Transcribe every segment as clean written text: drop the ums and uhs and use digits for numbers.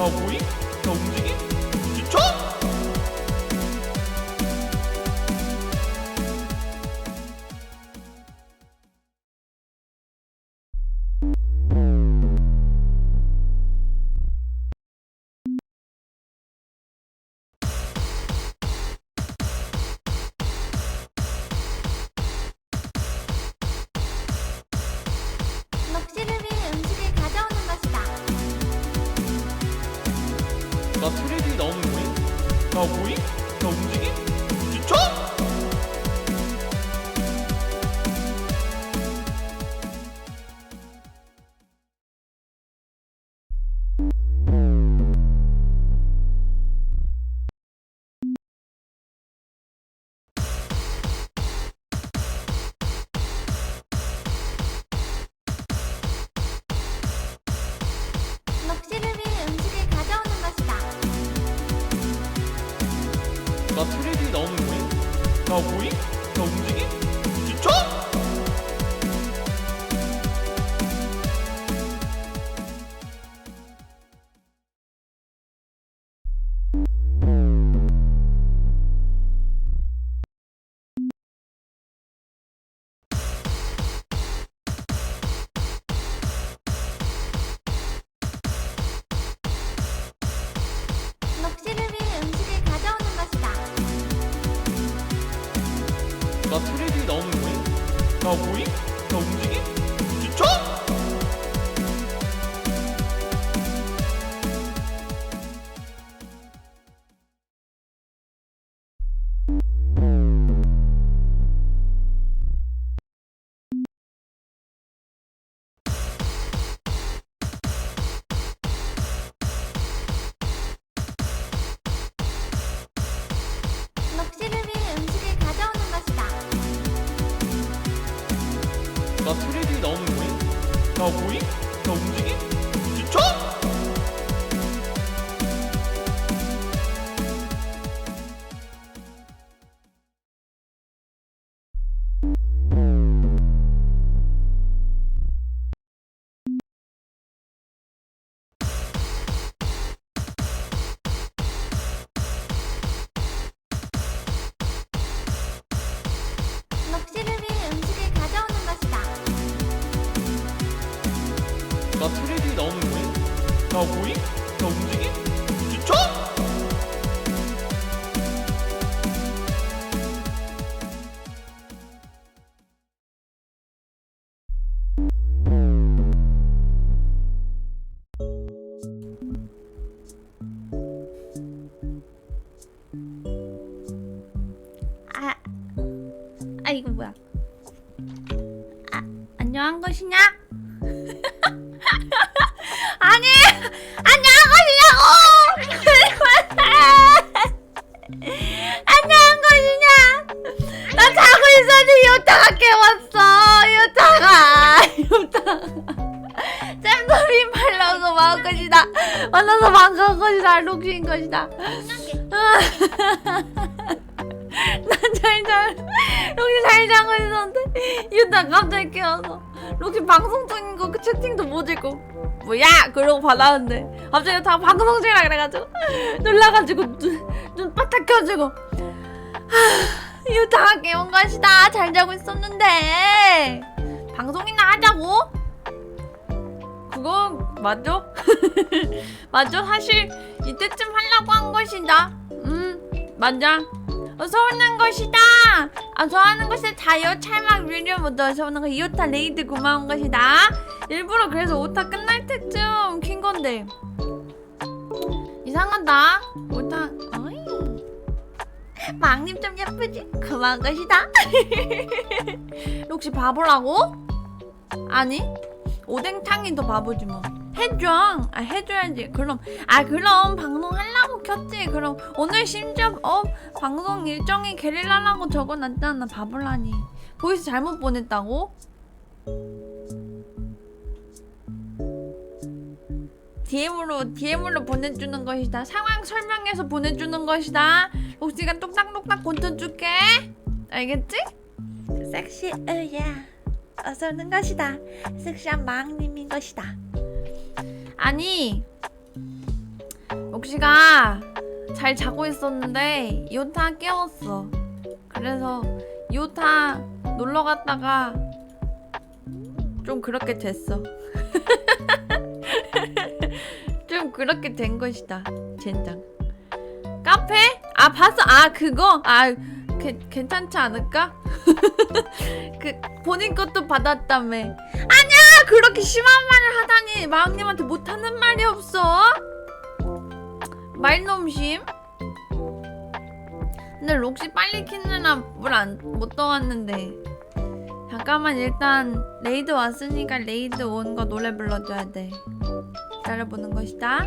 보잉? 자 움직임? 지쳐? 럭시름이 음식을 가져오는 것이다. 나 트레디 나오는 거잉? 자 보잉? 자 움직임? 지쳐? 럭시름이 음식을 가져오는 것이다. 나 트레디 나오는 거잉? 자 보잉? 자 움직임? 지쳐? 럭시름이 음식을 가져오는 것이다. 나 트레디 나오는 거잉? 자 보잉? 자 움직임? 지쳐? 럭시름이 음식을 가져오는 것이다. 나 트레디 나오는 거잉? 자 보잉? 자 움직임? 지쳐? 럭시름이 음식을 가져오는 것이다. 나 트레디 나오는 거잉? 자 보잉? 자 움직임? 지쳐? 이거 뭐야? 안녕한 것이냐? 아니, 안녕한 것이냐고! 안녕한 것이냐? 나 자고 있었는데 요타가 깨웠어. 요타가. 잼돌이 말라서 마음 것이다. 만나서 반가운 것이다. 록신 것이다. 록시 잘 자고 있었는데 유타 갑자기 깨워서 록시 방송 중인 거 그 채팅도 못 읽고 뭐야? 그러고 받았는데 갑자기 다 방송 중이라 그래가지고 놀라가지고 눈 바짝 켜지고 유타가 깨운 것이다. 잘 자고 있었는데 방송이나 하자고? 그거 맞죠? 맞죠? 사실 이때쯤 하려고 한 것이다. 맞아. 어서 오는 것이다. 어서 오는 것이다. 자요 찰막 뮤리엄부터 어서 오는 거 이오타 레이드 고마운 것이다. 일부러 그래서 오타 끝날 때쯤 킨 건데 이상하다. 오타 어이 막님 좀 예쁘지? 고마운 것이다. 혹시 바보라고? 아니 오뎅탕이 더 바보지 뭐. 해줘. 해줘야지. 그럼 방송하려고 켰지. 그럼 오늘 심지어 방송 일정이 게릴라라고 적어놨잖아. 바보라니. 보이스 잘못 보냈다고? DM으로 보내주는 것이다. 상황 설명해서 보내주는 것이다. 록시가 똑딱똑딱 고쳐줄게. 알겠지? 섹시우야 어서 오는 것이다. 섹시한 망님인 것이다. 아니 록시가 잘 자고 있었는데 요타 깨웠어. 그래서 요타 놀러 갔다가 좀 그렇게 됐어. 좀 그렇게 된 것이다. 젠장. 카페? 아 봤어. 아 그거? 아 괜찮지 않을까? 그 본인 것도 받았다며. 아니야 그렇게 심한 말을 하다니. 마왕님한테 못하는 말이 없어. 말놈심. 근데 록시 빨리 키느라 물 못 떠왔는데. 잠깐만 일단 레이드 왔으니까 레이드 온 거 노래 불러줘야 돼. 기다려보는 것이다.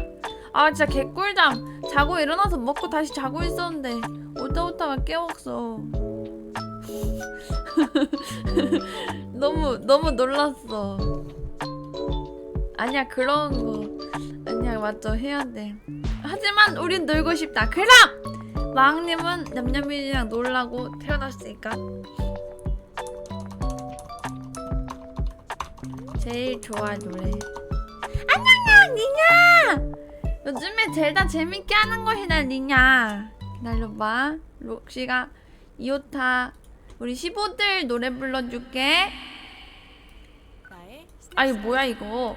아 진짜 개꿀잠. 자고 일어나서 먹고 다시 자고 있었는데 오타오타가 깨웠어. 너무 놀랐어. 아니야 그런 거 아니야. 맞죠 해야 돼. 하지만 우린 놀고 싶다. 그럼 마왕님은 냠냠이랑 놀라고 태어났으니까 제일 좋아할 노래. 안녕 니냐. 요즘에 젤다 재밌게 하는 것이다 니냐. 기다려봐. 록시가 이오타 우리 15들 노래 불러줄게. 아니 뭐야 이거.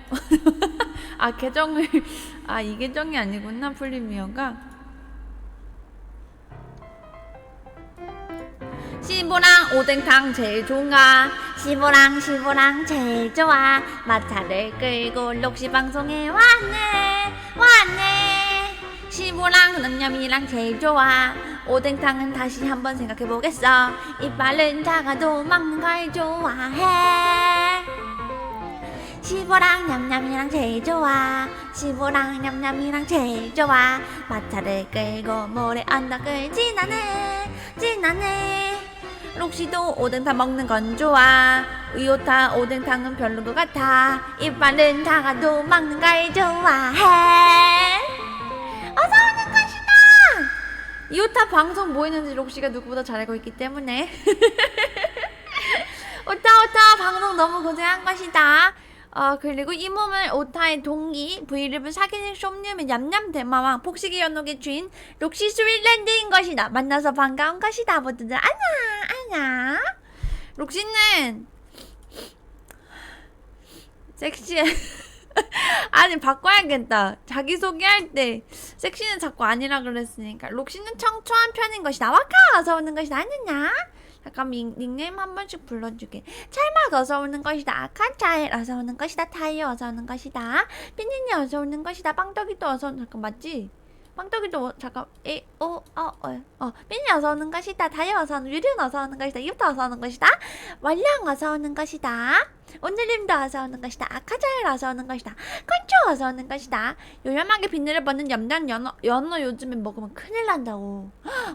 아 계정을 아 이 계정이 아니구나. 프리미어가. 시보랑 오뎅탕 제일 좋아. 시보랑 제일 좋아. 마차를 끌고 록시 방송에 왔네. 시보랑 냠냠이랑 제일 좋아. 오뎅탕은 다시 한번 생각해보겠어. 이빨은 작아도 먹는 걸 좋아해. 시보랑 냠냠이랑 제일 좋아. 시보랑 냠냠이랑 제일 좋아. 마차를 끌고 모래 언덕을 지나네. 록시도 오뎅탕 먹는 건 좋아. 이오타 오뎅탕은 별론 것 같아. 이빨은 작아도 먹는 걸 좋아해. 어서 오는 것이다. 이오타 방송 뭐 했는지 록시가 누구보다 잘 알고 있기 때문에. 오타 방송 너무 고생한 것이다. 그리고 이 몸을 오타의 동기 브이랩을 사귀는 쏨님의 냠냠 대마왕 폭식의 연옥의 주인 록시 스윗랜드인 것이다. 만나서 반가운 것이다. 모두들 안녕. 록시는 섹시해. 아니 바꿔야겠다. 자기소개할 때 섹시는 자꾸 아니라 그랬으니까 록시는 청초한 편인 것이다. 와카 어서 오는 것이다. 안녕. 잠깐 닉네임 한 번씩 불러주게. 찰막 어서 오는 것이다. 아카차일 어서 오는 것이다. 타이어 어서 오는 것이다. 삐니니 어서 오는 것이다. 빵떡이도 어서 잠깐 맞지? 빵떡이도 잠깐 삐니 어서 오는 것이다. 타이어 어서 오는 유리는 어서 오는 것이다. 이부터 어서 오는 것이다. 원령 어서 오는 것이다. 오늘님도 어서 오는 것이다. 아카자일 어서 오는 것이다. 컨초 어서 오는 것이다. 요염하게 비늘을 벗는 염단 연어 요즘에 먹으면 큰일 난다고.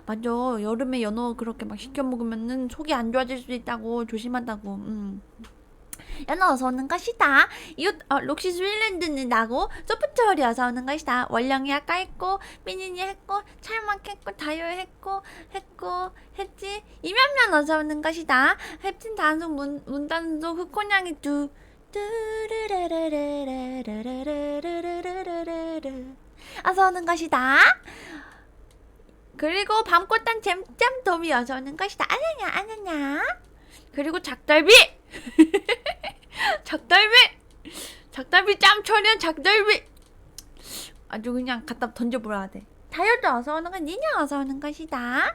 맞아. 여름에 연어 그렇게 막 시켜 먹으면은 속이 안 좋아질 수도 있다고. 조심한다고. 연어 어서 오는 것이다. 록시 스윌랜드는 나고 소프트월이 어서 오는 것이다. 원령이 아까 했고 삐니니 했고 찰막 했고 다이어 했지. 이면면 어서 오는 것이다. 햅틴 단속 문단속 흑혼양이 어서 오는 것이다. 그리고 밤꽃단 잼잼 도미 어서 오는 것이다. 아냐냐. 그리고 작달비. 작달비 짬철이야. 작달비 아주 그냥 갖다 던져버려야 돼. 다이어트 어서 오는 건 니냐 어서 오는 것이다. 안냐냐.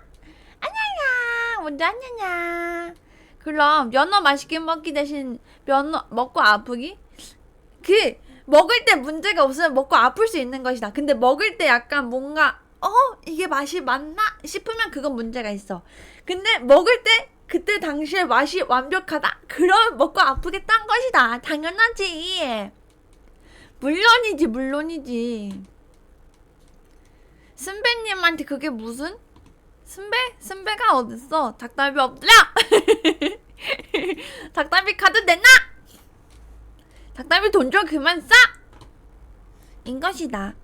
먼저 안냐냐. 그럼 연어 맛있게 먹기 대신 연어 먹고 아프기? 그 먹을 때 문제가 없으면 먹고 아플 수 있는 것이다. 근데 먹을 때 약간 뭔가 이게 맛이 맞나 싶으면 그건 문제가 있어. 근데 먹을 때 그때 당시에 맛이 완벽하다? 그럼 먹고 아프겠다는 것이다. 당연하지. 물론이지. 순배님한테 그게 무슨? 순배가 어딨어? 닭달비 없더라? 닭달비 카드 내놔! 닭달비 돈 좀 그만 싸! 인 것이다.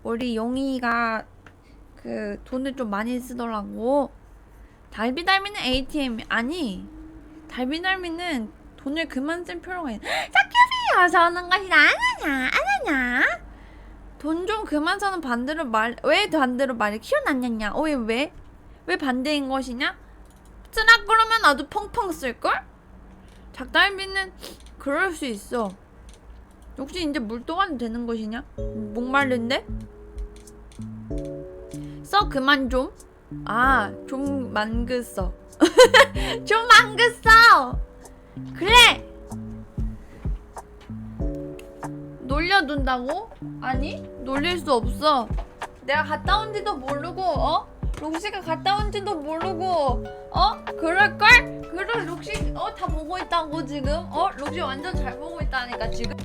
우리 용이가 돈을 좀 많이 쓰더라고. 달비달미는 ATM이 아니. 달비달미는 돈을 그만 쓸 필요가 있어. 사큐비 어서 오는 것이다. 아냐냐. 돈 좀 그만 사는 반대로 왜 반대로 말을 키워놨냐냐. 왜? 왜 반대인 것이냐? 쓰라 그러면 나도 펑펑 쓸걸? 작달비는 그럴 수 있어. 혹시 이제 물동안 되는 것이냐? 목마른데? 써 그만 좀. 좀 만그 써. 좀 만그 써. 그래. 놀려둔다고? 아니 놀릴 수 없어. 내가 갔다 온지도 모르고 록시가 갔다 온지도 모르고 그럴걸? 그래 록시 다 보고 있다고 지금. 록시 완전 잘 보고 있다니까 지금.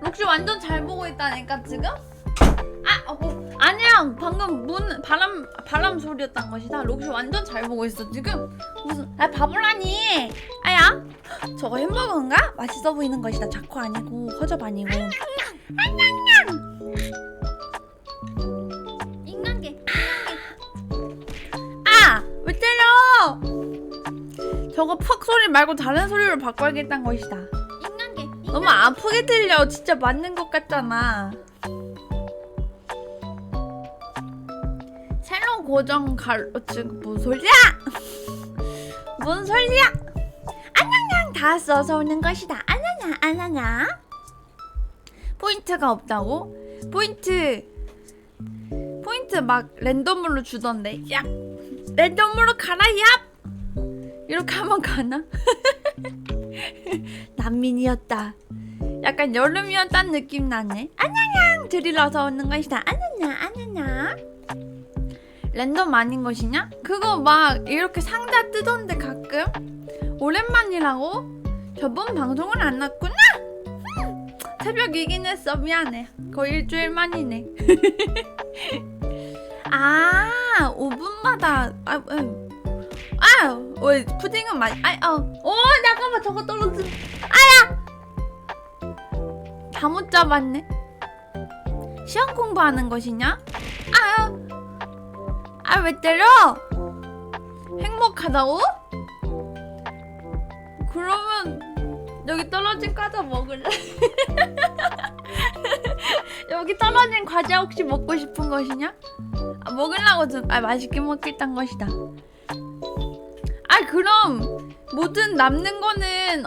록시 완전 잘 보고 있다니까 지금? 아니야 방금 바람 소리였단 것이다. 록시 완전 잘 보고 있어 지금. 무슨 바보라니. 저거 햄버거인가? 맛있어 보이는 것이다. 자코 아니고 허접 아니고. 인간계. 왜 때려? 저거 퍽 소리 말고 다른 소리로 바꿔야겠다는 것이다. 너무 아프게 들려. 진짜 맞는 것 같잖아. 새로운 고정 뭔 소리야? 뭔 소리야? 아냐냥 다 써서 오는 것이다. 아냐냐. 포인트가 없다고? 포인트 막 랜덤으로 주던데. 야 랜덤으로 가라 얍. 이렇게 하면 가나? 난민이었다. 약간 여름이었다는 느낌 나네. 아냐냥 들이러서 오는 것이다. 아냐냐. 랜덤 아닌 것이냐? 그거 막 이렇게 상자 뜨던데 가끔. 오랜만이라고? 저번 방송을 안 났구나? 새벽이긴 했어. 미안해. 거의 일주일 만이네. 5분마다 왜 푸딩은 많이 잠깐만 저거 떨어져. 다 못 잡았네. 시험 공부하는 것이냐? 왜 때려? 행복하다고? 그러면 여기 떨어진 과자 먹을래? 여기 떨어진 과자 혹시 먹고 싶은 것이냐? 먹으려고 좀 맛있게 먹겠다는 것이다. 그럼 뭐든 남는 거는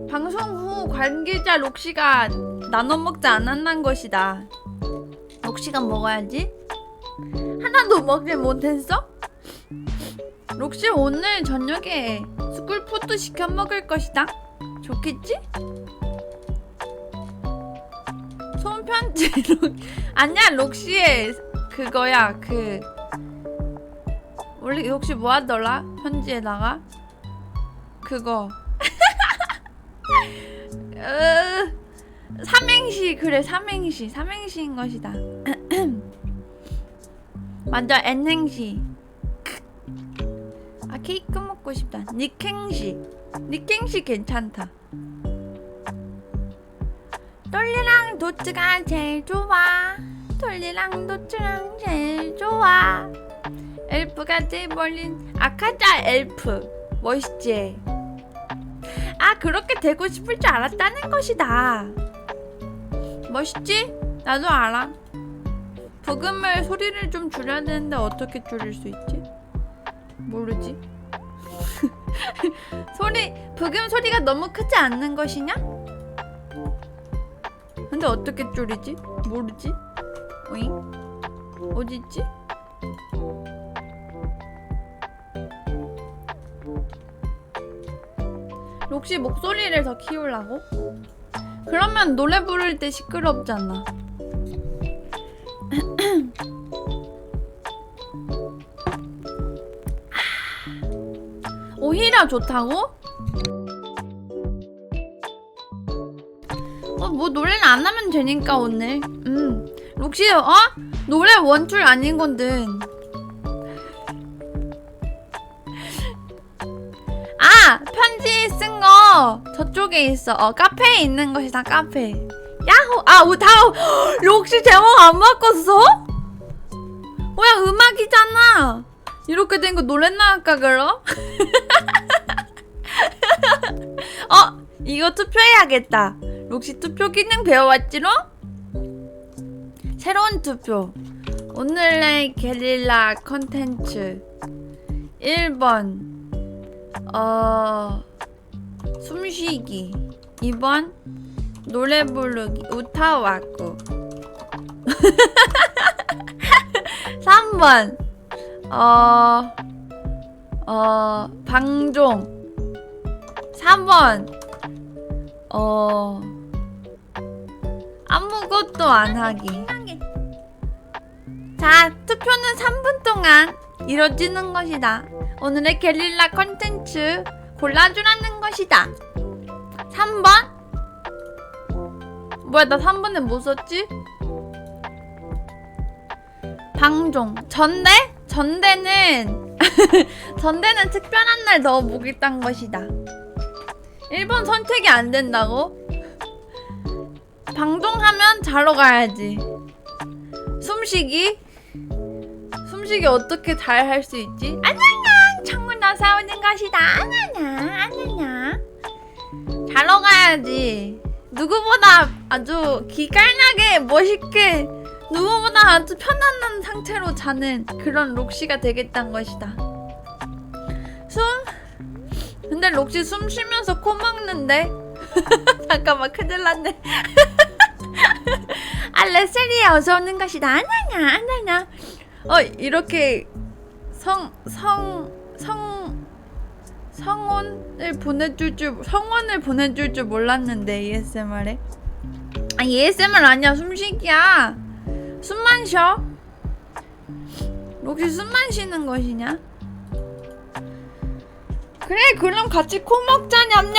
방송 후 관계자 록시가 나눠 먹지 않았난 것이다. 록시가 먹어야지. 하나도 먹지 못했어? 록시 오늘 저녁에 스쿨푸드 시켜 먹을 것이다. 좋겠지? 손편지 아니야 록시의 그거야. 원래 록시 뭐 하더라? 편지에다가 그거 삼행시. 그래 삼행시인 것이다. 맞아 N행시. 케이크 먹고 싶다. 닉행시 괜찮다. 똘리랑 도츠가 제일 좋아. 엘프가 제일 멀린 아카자 엘프. 멋있지? 그렇게 되고 싶을 줄 알았다는 것이다. 멋있지? 나도 알아. 부금을 소리를 좀 줄여야 되는데 어떻게 줄일 수 있지? 모르지? 부금 소리가 너무 크지 않는 것이냐? 근데 어떻게 줄이지? 모르지? 오잉? 어딨지? 록시 목소리를 더 키우려고? 그러면 노래 부를 때 시끄럽잖아. 오히려 좋다고? 뭐 노래는 안 하면 되니까 오늘. 록시 노래 원툴 아닌 건데 있어. 저쪽에 있어. 카페에 있는 것이다. 카페. 야호. 록시 제목 안 바꿨어? 뭐야, 음악이잖아. 이렇게 된 거 노래 나갈까 그럼? 이거 투표해야겠다. 록시 투표 기능 배워왔지롱? 새로운 투표. 오늘의 게릴라 컨텐츠 1번 숨쉬기, 2번 노래 부르기 우타와쿠 3번 방종 4번 아무것도 안 하기. 자, 투표는 3분 동안 이뤄지는 것이다. 오늘의 게릴라 컨텐츠 골라주라는 것이다. 3번? 뭐야, 나 3번에 뭐 썼지? 방종. 전대? 전대는 전대는 특별한 날 너 목이 딴 것이다. 1번 선택이 안 된다고? 방종하면 자러 가야지. 숨쉬기? 숨쉬기 어떻게 잘 할 수 있지? 아냐냐! 창문 나서 오는 것이다. 아냐냐! 자러 가야지. 누구보다 아주 기깔나게 멋있게, 누구보다 아주 편안한 상태로 자는 그런 록시가 되겠다는 것이다. 근데 록시 숨 쉬면서 코 막는데? 잠깐만, 큰일 났네. 레슬리에 어서 오는 것이다. 아냐냐. 이렇게 성원을 보내줄 줄 몰랐는데, ASMR에. ASMR 아니야, 숨쉬기야. 숨만 쉬어. 록시 숨만 쉬는 것이냐? 그래, 그럼 같이 코 먹자, 냠냠.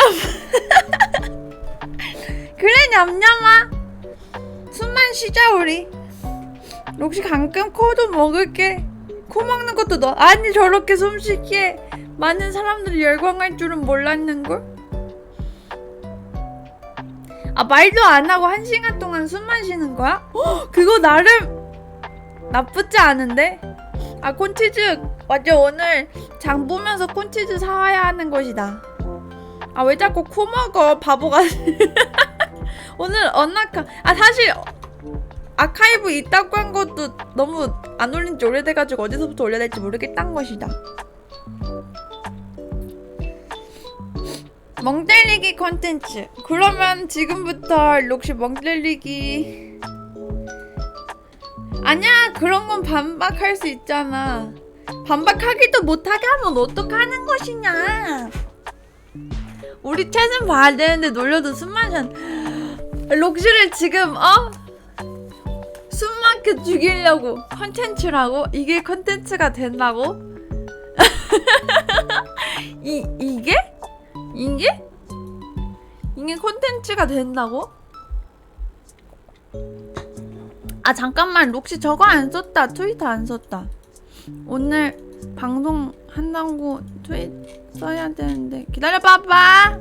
그래, 냠냠아. 숨만 쉬자, 우리. 록시 가끔 코도 먹을게. 코 먹는 것도 너. 아니, 저렇게 숨쉬기에 많은 사람들이 열광할 줄은 몰랐는걸? 말도 안 하고 1시간 동안 숨만 쉬는 거야? 그거 나름 나쁘지 않은데? 콘치즈. 맞아, 오늘 장 보면서 콘치즈 사와야 하는 것이다. 왜 자꾸 코 먹어, 바보가. 오늘 사실 아카이브 있다고 한 것도 너무 안 올린 지 오래돼가지고 어디서부터 올려야 될지 모르겠다는 것이다. 멍 때리기 컨텐츠. 그러면 지금부터 록시 멍 때리기. 아니야, 그런 건 반박할 수 있잖아. 반박하기도 못하게 하면 어떡하는 것이냐. 우리 최선 봐야 되는데 놀려도 숨만 쉬. 록시를 지금 숨막혀 죽이려고 컨텐츠라고? 이게 컨텐츠가 된다고? 이게? 이게 콘텐츠가 된다고? 잠깐만, 록시 저거 안 썼다. 트위터 안 썼다. 오늘 방송 한다고 트윗 써야 되는데 기다려봐봐.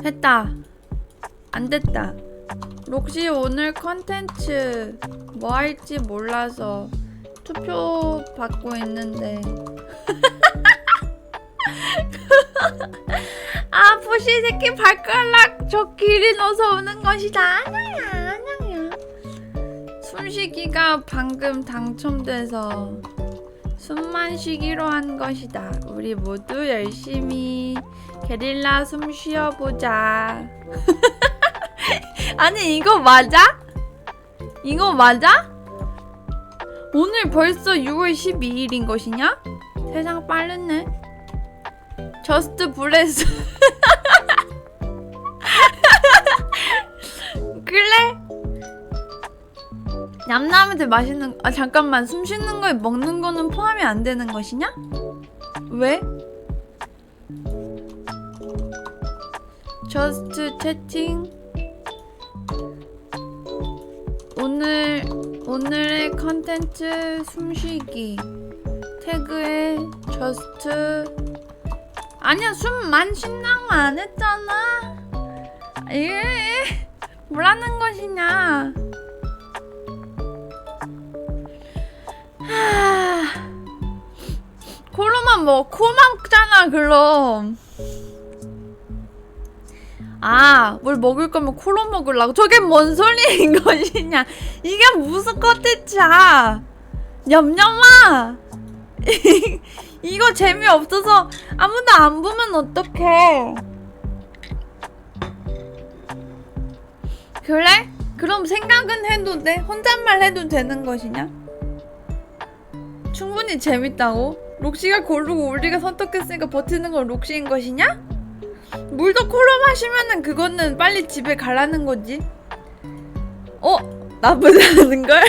됐다. 안 됐다. 록시 오늘 컨텐츠 뭐 할지 몰라서 투표 받고 있는데. 포시 새끼 발가락 저 길이 넣어서 오는 것이다. 아냐야. 숨쉬기가 방금 당첨돼서 숨만 쉬기로 한 것이다. 우리 모두 열심히 게릴라 숨 쉬어보자. 아니, 이거 맞아? 오늘 벌써 6월 12일인 것이냐? 세상 빠르네. 저스트 블레스. 그래? 냠냠한테 맛있는 잠깐만, 숨 쉬는 거에 먹는 거는 포함이 안 되는 것이냐? 왜? 저스트 채팅. 오늘의 컨텐츠 숨쉬기. 태그에 저스트 아니야, 숨만 쉰다고 안 했잖아. 뭐라는 것이냐. 코로만 먹어. 코 막잖아 그럼. 물 먹을 거면 코로 먹으려고. 저게 뭔 소리인 것이냐. 이게 무슨 컨텐츠야. 냠냠아. 이거 재미없어서 아무도 안 보면 어떡해. 그래? 그럼 생각은 해도 돼? 혼잣말 해도 되는 것이냐? 충분히 재밌다고? 록시가 고르고 우리가 선택했으니까 버티는 건 록시인 것이냐? 물도 코로 마시면은 그거는 빨리 집에 가라는 거지. 나쁘지 않은걸?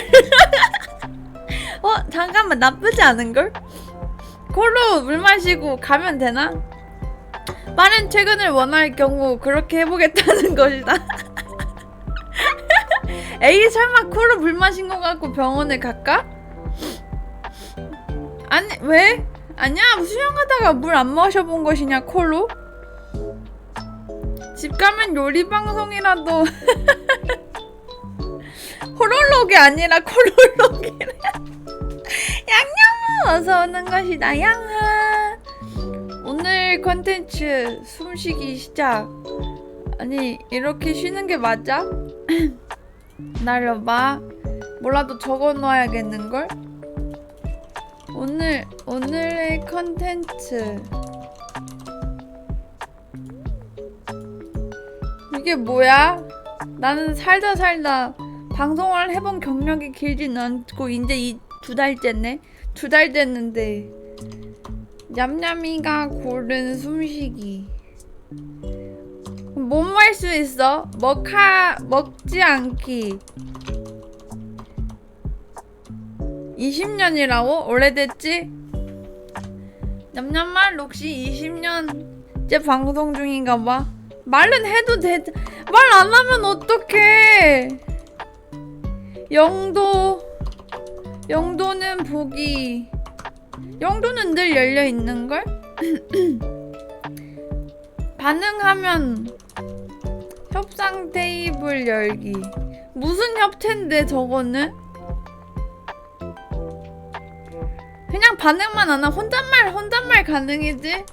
잠깐만, 나쁘지 않은걸? 코로 물 마시고 가면 되나? 빠른 퇴근을 원할 경우 그렇게 해보겠다는 것이다. 에이, 설마 코로 물 마신 거 갖고 병원에 갈까? 아니, 왜? 아니야, 수영하다가 물 안 마셔본 것이냐, 코로? 집 가면 요리 방송이라도. 호롤록이 아니라 코롤록이래. 양양아, 어서 오는 것이다, 양아. 오늘 컨텐츠 숨쉬기 시작. 아니, 이렇게 쉬는 게 맞아? 기다려봐. 뭐라도 적어놔야겠는걸? 오늘의 컨텐츠. 이게 뭐야? 나는 살다 방송을 해본 경력이 길진 않고 이제 이 2달째네? 2달 됐는데 냠냠이가 고른 숨쉬기. 못 말 수 있어? 먹지 않기. 20년이라고? 오래됐지? 냠냠말 록시 20년째 방송 중인가 봐. 말은 해도 돼. 말 안 하면 어떡해. 영도는 보기. 영도는 늘 열려 있는걸? 반응하면 협상 테이블 열기. 무슨 협찬인데 저거는? 그냥 반응만 안 하면 혼잣말 가능이지?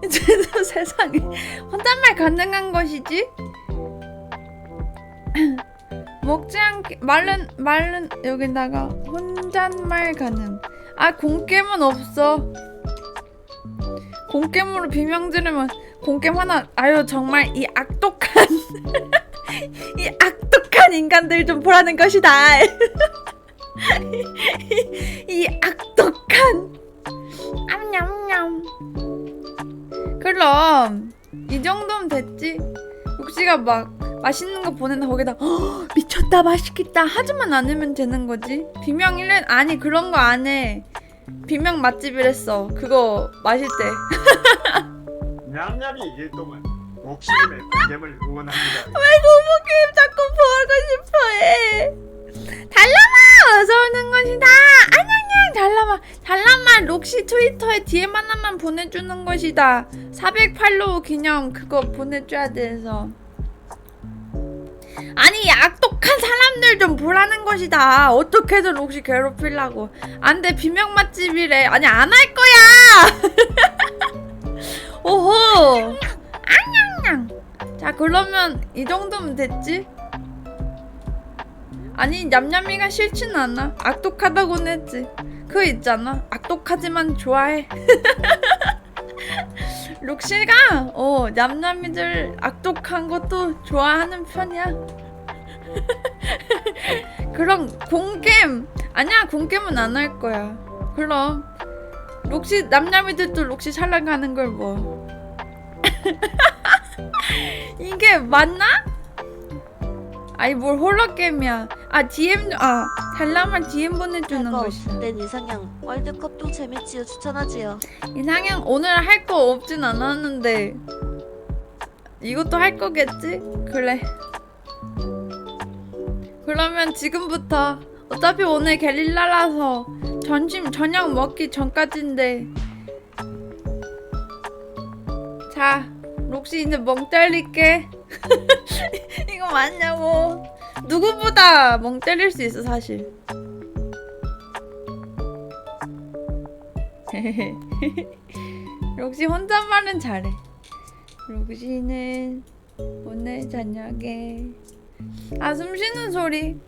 이제도 세상에 혼잣말 가능한 것이지? 먹지 않게 말은 여기다가 혼잣말 가능. 공겜은 없어. 공겜으로 비명 지르면 공겜 하나. 정말 이 악독한 이 악독한 인간들 좀 보라는 것이다. 이 악독한 암냠냠. 그럼 이 정도면 됐지. 록시가 막 맛있는 거 보낸다 거기다 미쳤다 맛있겠다 하지만 않으면 되는 거지. 비명 1년 아니 그런 거 안 해. 비명 맛집이랬어. 그거 마실 때. 냠냠이 1 동안 록시님의 공gem을 응원합니다. 왜 고모게임 자꾸 보고 싶어해. 달라마 어서 오는 것이다. 안녕 달라마 록시 트위터에 DM 하나만 보내주는 것이다. 408로 기념 그거 보내줘야 돼서. 아니 악독한 사람들 좀 보라는 것이다. 어떻게든 록시 괴롭히려고. 안돼 비명 맛집이래. 아니 안 할 거야. 오호 안녕냥. 자 그러면 이 정도면 됐지? 아니 냠냠이가 싫진 않아. 악독하다고는 했지. 그거 있잖아. 악독하지만 좋아해. 록시가 냠냠이들 악독한 것도 좋아하는 편이야. 그럼 공겜 아니야. 공겜은 안 할 거야. 그럼 록시 냠냠이들도 록시 촬영하는 걸 뭐. 이게 맞나? 아니 뭘 홀로게임이야. DM 달라마 DM 보내주는 것이다. 낸 이상형 월드컵도 재밌지요. 추천하지요. 이상형 오늘 할 거 없진 않았는데 이것도 할 거겠지? 그래. 그러면 지금부터 어차피 오늘 게릴라라서 저녁 먹기 전까지인데 자, 록시 이제 멍 때릴게. 이거 맞냐고. 누구보다 멍 때릴 수 있어 사실. 록시 혼잣말은 잘해. 록시는 오늘 저녁에 숨 쉬는 소리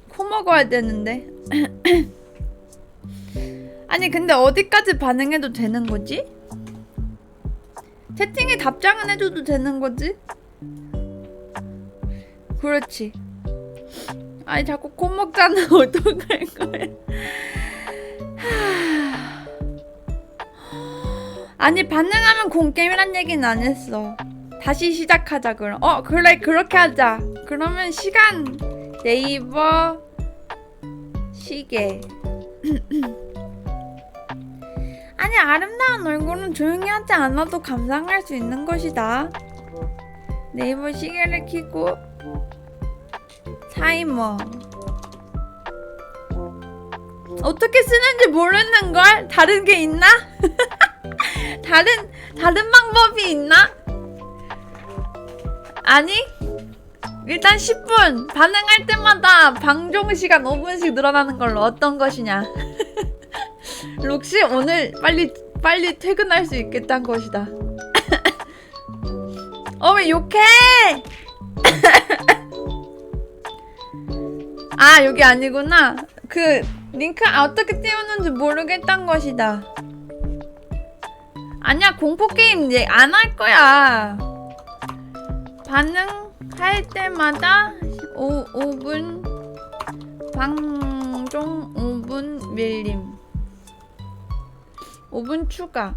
코 먹어야 되는데. 아니 근데 어디까지 반응해도 되는 거지? 채팅에 답장은 해줘도 되는 거지? 그렇지. 아니 자꾸 코 먹잖아. 어떡할 거야. 아니 반응하면 공게임이란 얘기는 안 했어. 다시 시작하자 그럼. 그래 그렇게 하자. 그러면 시간 네이버 시계. 아니 아름다운 얼굴은 조용히 하지 않아도 감상할 수 있는 것이다. 네이버 시계를 켜고 타이머. 어떻게 쓰는지 모르는걸? 다른 게 있나? 다른 방법이 있나? 아니 일단 10분 반응할 때마다 방종 시간 5분씩 늘어나는 걸로 어떤 것이냐. 록시 오늘 빨리 퇴근할 수 있겠다는 것이다. 왜 욕해? 여기 아니구나. 그 링크 어떻게 띄우는지 모르겠단 것이다. 아니야 공포게임 이제 안 할 거야. 반응할 때마다 5분 방종 5분 밀림 5분 추가.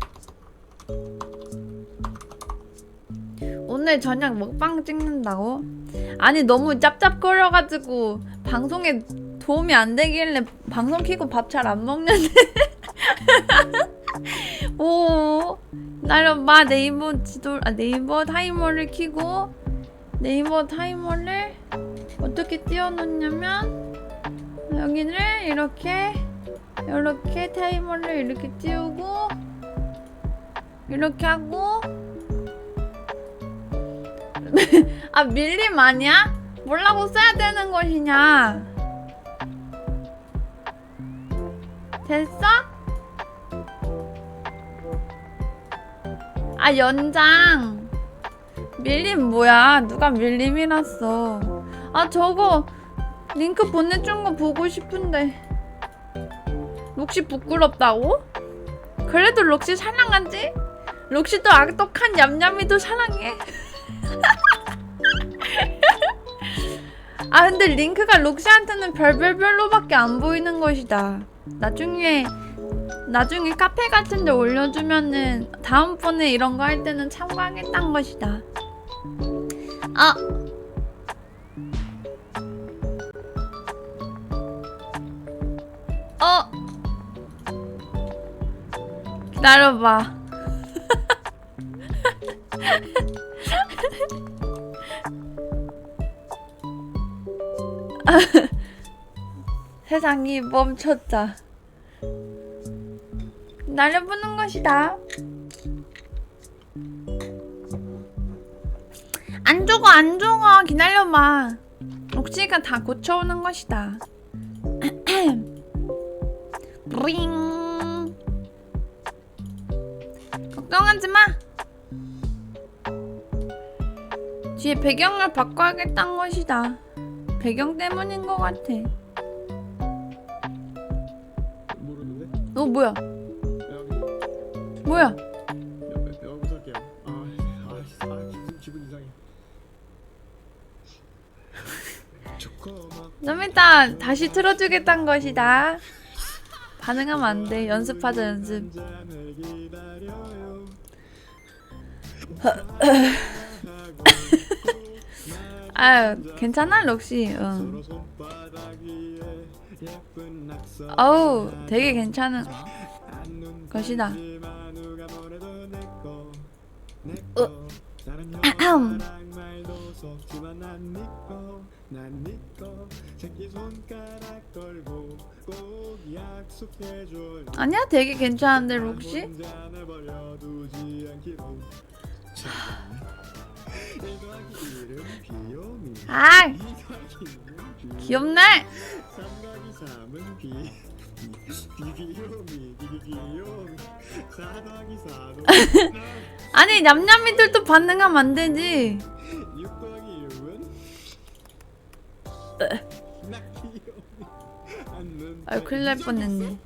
오늘 저녁 먹방 찍는다고? 아니 너무 짭짭거려가지고 방송에 도움이 안 되길래 방송 켜고 밥 잘 안 먹는데. 오 기다려봐. 네이버 타이머를 켜고 네이버 타이머를 어떻게 띄워놓냐면 여기를 이렇게 타이머를 이렇게 띄우고 이렇게 하고. 밀림 아니야? 뭐라고 써야 되는 것이냐? 됐어? 연장. 밀림 뭐야? 누가 밀림이랐어. 저거 링크 보내준 거 보고 싶은데. 록시 부끄럽다고? 그래도 록시 사랑하지? 록시도 악독한 얌얌이도 사랑해. 근데 링크가 록시한테는 별별별로밖에 안 보이는 것이다. 나중에 카페 같은 데 올려주면은 다음번에 이런 거 할 때는 참고하겠다는 것이다. 기다려봐. 세상이 멈췄다. 날려보는 것이다. 안 죽어. 기다려봐. 록시가 다 고쳐오는 것이다. 브링. 걱정하지 마. 뒤에 배경을 바꿔야겠다는 것이다. 배경 때문인 것 같아. 모르는데? 뭐야? 뭐야? 여기서 할게요. 기분 이상해. 좀 이따 다시 틀어주겠다는 것이다. 반응하면 안 돼. 연습하자 연습. 괜찮아 록시. 어우 되게 괜찮은 것이다. 아니야 되게 괜찮은데 록시? 1 더하기 1은 비요미. 아 2 더하기 1은 비. 귀엽네. 3 더하기 3은 비. 비요미. 비요미. 4 더하기 4는 아니 냠냠이들도 반응하면 안 되지. 6 더하기 6은 나 귀요미. 아유 큰일 날 뻔했네.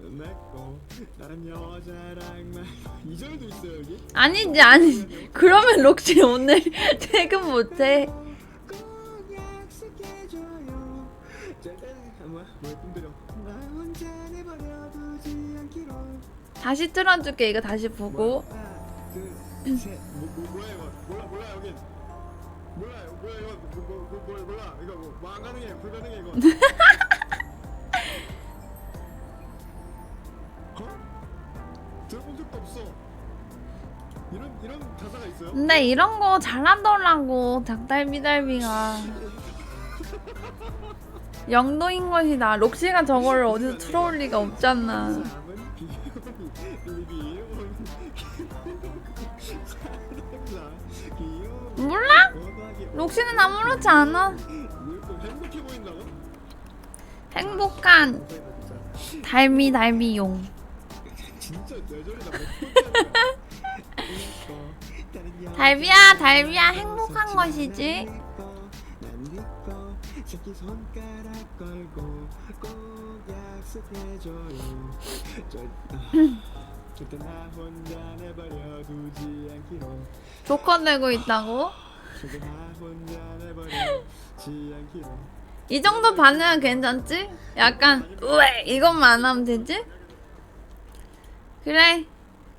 내꺼 난 여자랑만 2절도 있어요 여기? 아니지 그러면 록시 오늘 퇴근 못해. 꼭 약속해줘요. 절대 아마 뭘 꿈들여 나 혼자 내버려 두지 않기로. 다시 틀어줄게 이거 다시 보고. 하나 둘셋 뭐야 이거 몰라 여긴 몰라요 뭐야 이거 몰라 이거 뭐 안 가능해 불가능해 이거. 들어본 적도 없어. 이런 가사가 있어요? 근데 이런 거 잘하더라고 닭달비달비가. 영도인 것이다. 록시가 저거를 어디서 틀어올 리가 없잖아. 몰라? 록시는 아무렇지 않아. 행복해 보인다고? 행복한 달미용. 진짜 뇌절이다. 달비야 행복한 것이지. 새끼 손가락 걸고 꼭 약속해줘요. 절대 나 혼자 내버려 두지 않기로. 조커 내고 있다고? 절대 나 혼자 내버려 두지 않기로. 이 정도 반응은 괜찮지? 약간 으에 이것만 안 하면 되지? 그래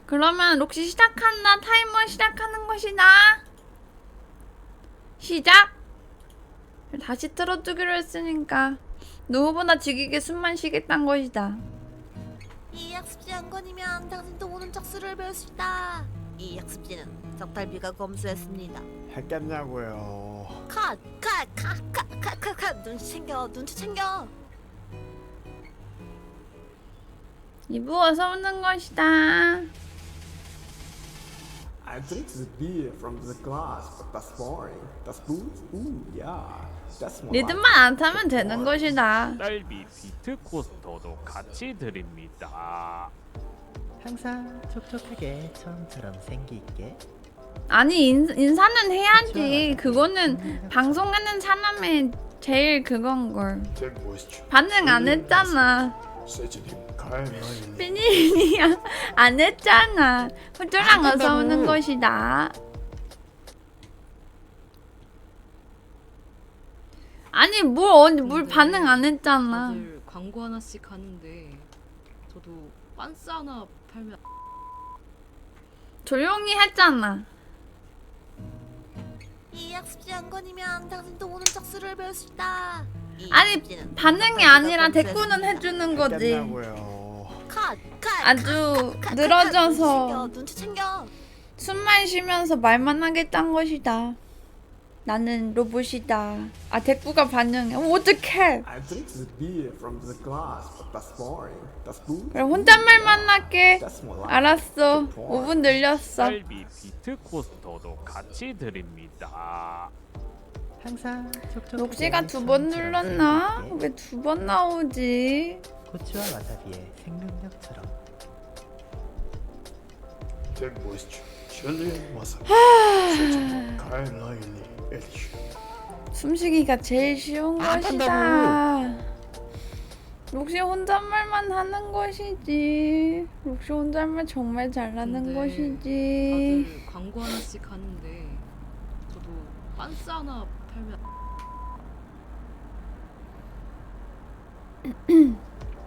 그러면 록시 시작한다. 타이머 시작하는 것이다. 시작! 다시 틀어주기로 했으니까 누구보다 지기게 숨만 쉬겠단 것이다. 이 약습지 한 건이면 당신도 오는 짝수를 배울 수 있다. 이 약습지는 덕달비가 검수했습니다. 했겠냐고요. 컷! 눈치 챙겨. 이부어서 오는 것이다. I drink the beer from the glass, but that's boring. That's good. Ooh, yeah. That's more. 리듬만 안 타면 되는 것이다. 딸비 비트 코스터도 같이 드립니다. 항상 촉촉하게 처음처럼 생기있게. 아니 인사는 해야지. 그거는 방송하는 사람의 제일 그건걸. 반응 안 했잖아. 비니야 안 했잖아. 후주랑 어서 오는 것이다. 아니 뭘 반응 안 했잖아. 다들 광고 하나씩 하는데 저도 빤스 하나 팔면 조용히 했잖아. 이 약습지 한 건이면 당신도 오는 짝수를 배울 수 있다. 이 아니 약습지는 반응이 덕달비가 아니라 검수했습니다. 대꾸는 해주는 거지. 컷! 아주 늘어져서 눈치 챙겨. 숨만 쉬면서 말만 하겠다는 것이다. 나는 로봇이다. 아 대꾸가 반영해. 어떡해. I drink the beer from the glass, but that's boring. That's good. 그래 혼잣말만 할게. That's more like. 알았어. 5분 늘렸어. 딸비 비트 코스터도 같이 드립니다. 항상 촉촉하게. 록시가 2번 눌렀나? 생기있게. 왜 2번 나오지? 고추와 와사비의 생명력처럼. 숨쉬기가 제일 쉬운 것이다. 록시 혼잣말만 하는 것이지. 록시 혼잣말 정말 잘하는 근데 것이지. 다들 광고 하나씩 하는데 저도 빤스 하나 팔면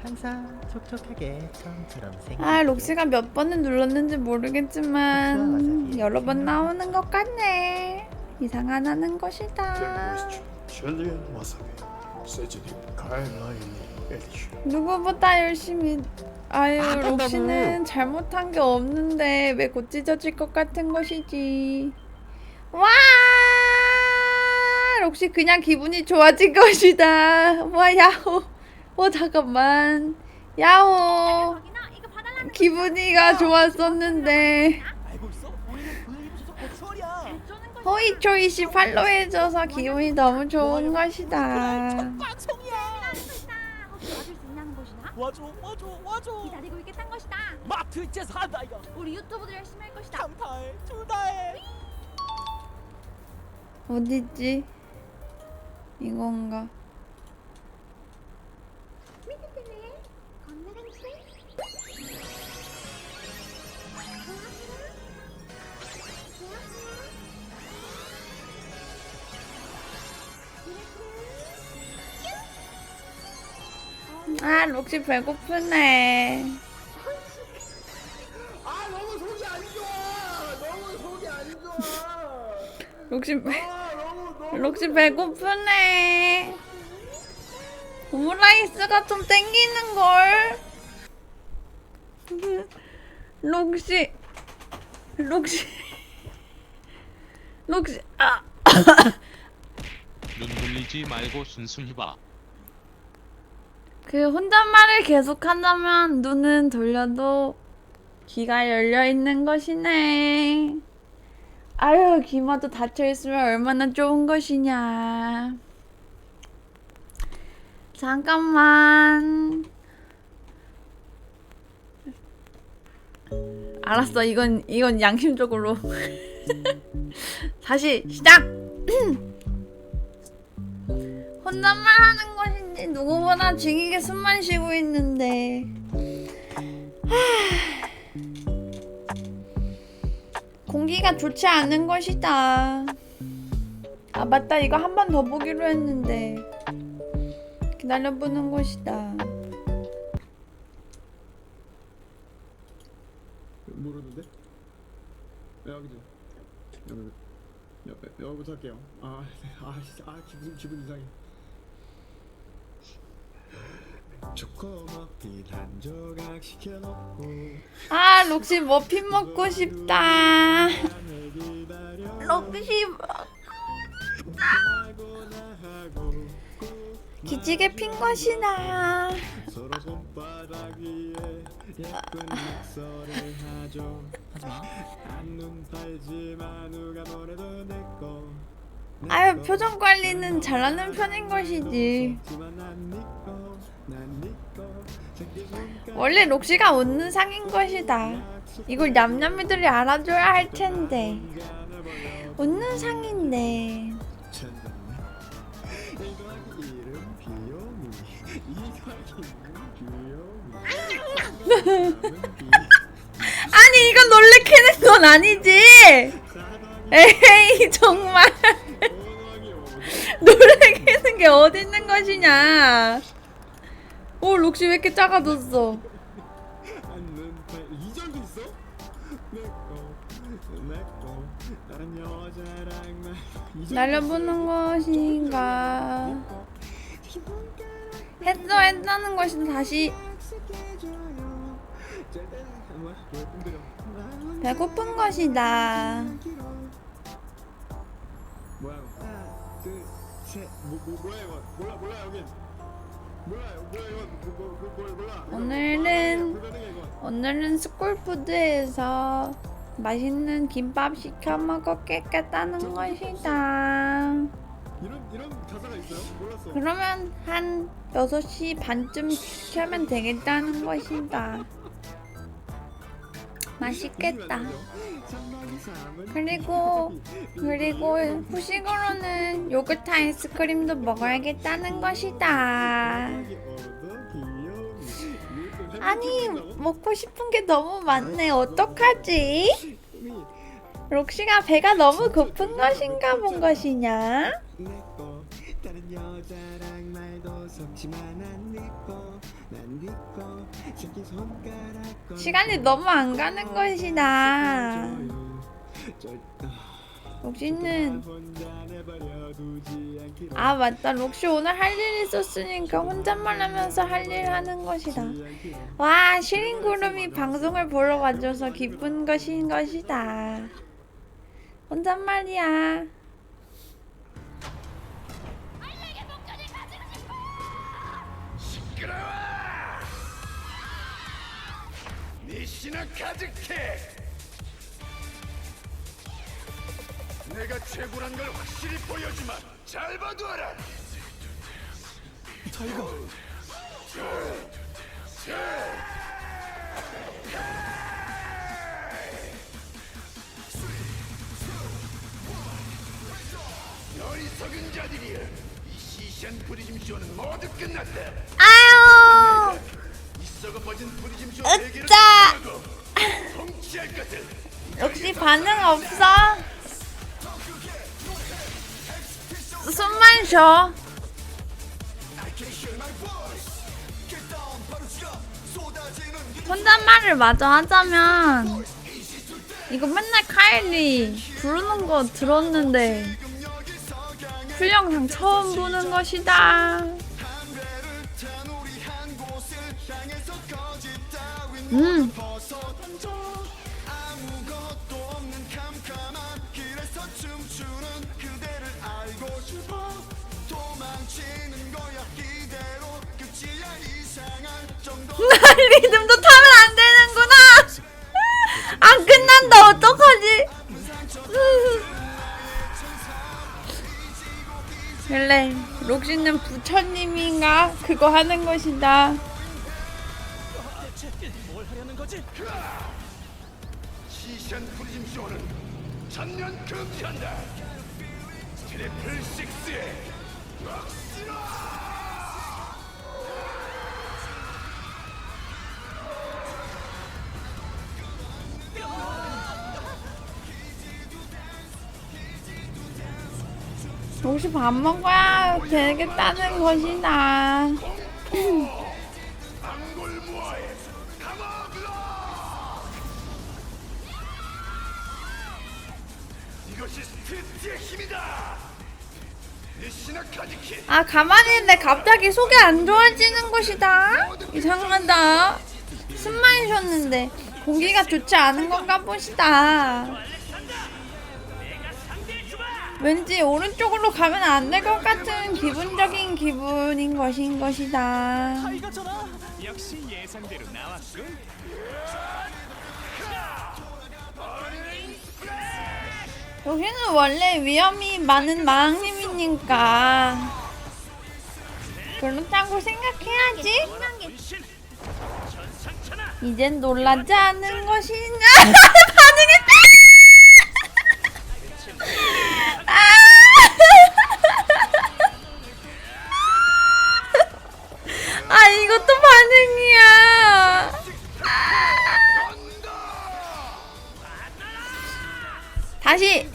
항상 촉촉하게 처음처럼 생기있게. 아 록시가 몇 번을 눌렀는지 모르겠지만 여러 번 나오는 것 같네. 이상한 하는 것이다. 누구보다 열심히. 아유 록시는 잘못한 게 없는데 왜 곧 찢어질 것 같은 것이지. 와 록시 그냥 기분이 좋아진 것이다. 와 야호. 잠깐만. 야호. 기분이가 좋았었는데 호이초이씨 팔로우해줘서 기분이 너무 좋은 것이다. 와줘 기다리고 있겠단 것이다. 마트 이제 산다 이거 우리 유튜브도 열심히 할 것이다. 강타해 둘다해 어딨지? 이건가? 아, 록시 배고프네. 아 너무 속이 안 좋아. 너무 속이 안 좋아. 록시 배고프네. 오므라이스가 좀 땡기는걸. 록시, 아. 눈 돌리지 말고 순순히 봐. 그 혼잣말을 계속한다면 눈은 돌려도 귀가 열려있는 것이네. 아유, 귀마도 닫혀있으면 얼마나 좋은 것이냐. 잠깐만. 알았어, 이건 양심적으로. 다시 시작! 혼잣말 하는 것인지 누구보다 즐기게 숨만 쉬고 있는데 공기가 좋지 않은 것이다. 아 맞다, 이거 한 번 더 보기로 했는데 기다려보는 것이다. 모르는데? 여기죠. 여기부터 할게요. 기분 이상해. 초코머핀 한 조각 시켜놓고 아 록시 머핀 먹고 싶다. 록시 기지개 핀 것이다. 서로 손바닥 위에 예쁜 낙서를 하죠. 한눈 팔지만 누가 뭐래도 내꺼. 아유, 표정 관리는 잘하는 편인 것이지. 원래 록시가 웃는 상인 것이다. 이걸 냠냠이들이 알아줘야 할 텐데. 웃는 상인데. 아니, 이건 놀래키는 건 아니지. 에이, 정말. 놀래키는 게 어디 있는 것이냐. 오, 록시 왜 이렇게 작아졌어? 이절도 있어? 내꺼 다른 여자랑 날려보는 것인가. 했다는 것이 다시 배고픈 것이다. 뭐야 이거? 하나 둘셋 뭐야 이거? 몰라 여긴 뭐야 이거? 몰라. 오늘은 스쿨푸드에서 맛있는 김밥 시켜 먹었겠다는 것이다. 이런 가사가 있어요? 몰랐어. 그러면 한 6시 반쯤 시켜면 되겠다는 것이다. 맛있겠다. 그리고 후식으로는 요거트 아이스크림도 먹어야겠다는 것이다. 아니, 먹고 싶은 게 너무 많네. 어떡하지? 록시가 배가 너무 고픈 것인가 본 것이냐? 시간이 너무 안 가는 것이다. 록시는 아 맞다, 록시 오늘 할 일 있었으니까 혼잣말 하면서 할 일 하는 것이다. 와, 시린구름이 방송을 보러 와줘서 기쁜 것인 것이다. 혼잣말이야. 니시나 가득해. 내가 최고란 걸 확실히 보여주마. 잘 봐두어라. 타이거. 어리석은 자들이여. 이 시시한 프리즘 쇼는 모두 끝났다. 아유. 이 썩어버진 프리즘 쇼 세계를 으짜. 통치할 것을. 역시 반응 없어. 숨만 쉬어. 혼잣말을 마저 하자면 이거 맨날 카일리 부르는 거 들었는데 풀영상 처음 보는 것이다. 리듬도 타면 안 되는구나. 안 끝난다. 어떡하지? 그래, 록시는 부처님인가 그거 하는 것이다. 뭘 하려는 거지? 시시한 프리즘 쇼는 전면 금지한다. 트리플 식스의 혹시 밥 먹어야 되겠다는 것이다. angol모아의 카마글라. 이것이 스트리트의 힘이다. 니시나 카지키. 아, 가만히 있는데 갑자기 속이 안 좋아지는 것이다. 이상하다. 숨만 쉬었는데 공기가 좋지 않은 건가 보시다. 왠지 오른쪽으로 가면 안 될 것 같은 기분적인 기분인 것이다. 타이거잖아. 역시 예상대로 나왔군. 여기는 원래 위험이 많은 마왕님이니까 그렇다고 생각해야지. 이젠 놀라지 않는 것이냐. 반응했다. 아, 이것도 반응이야. 다시.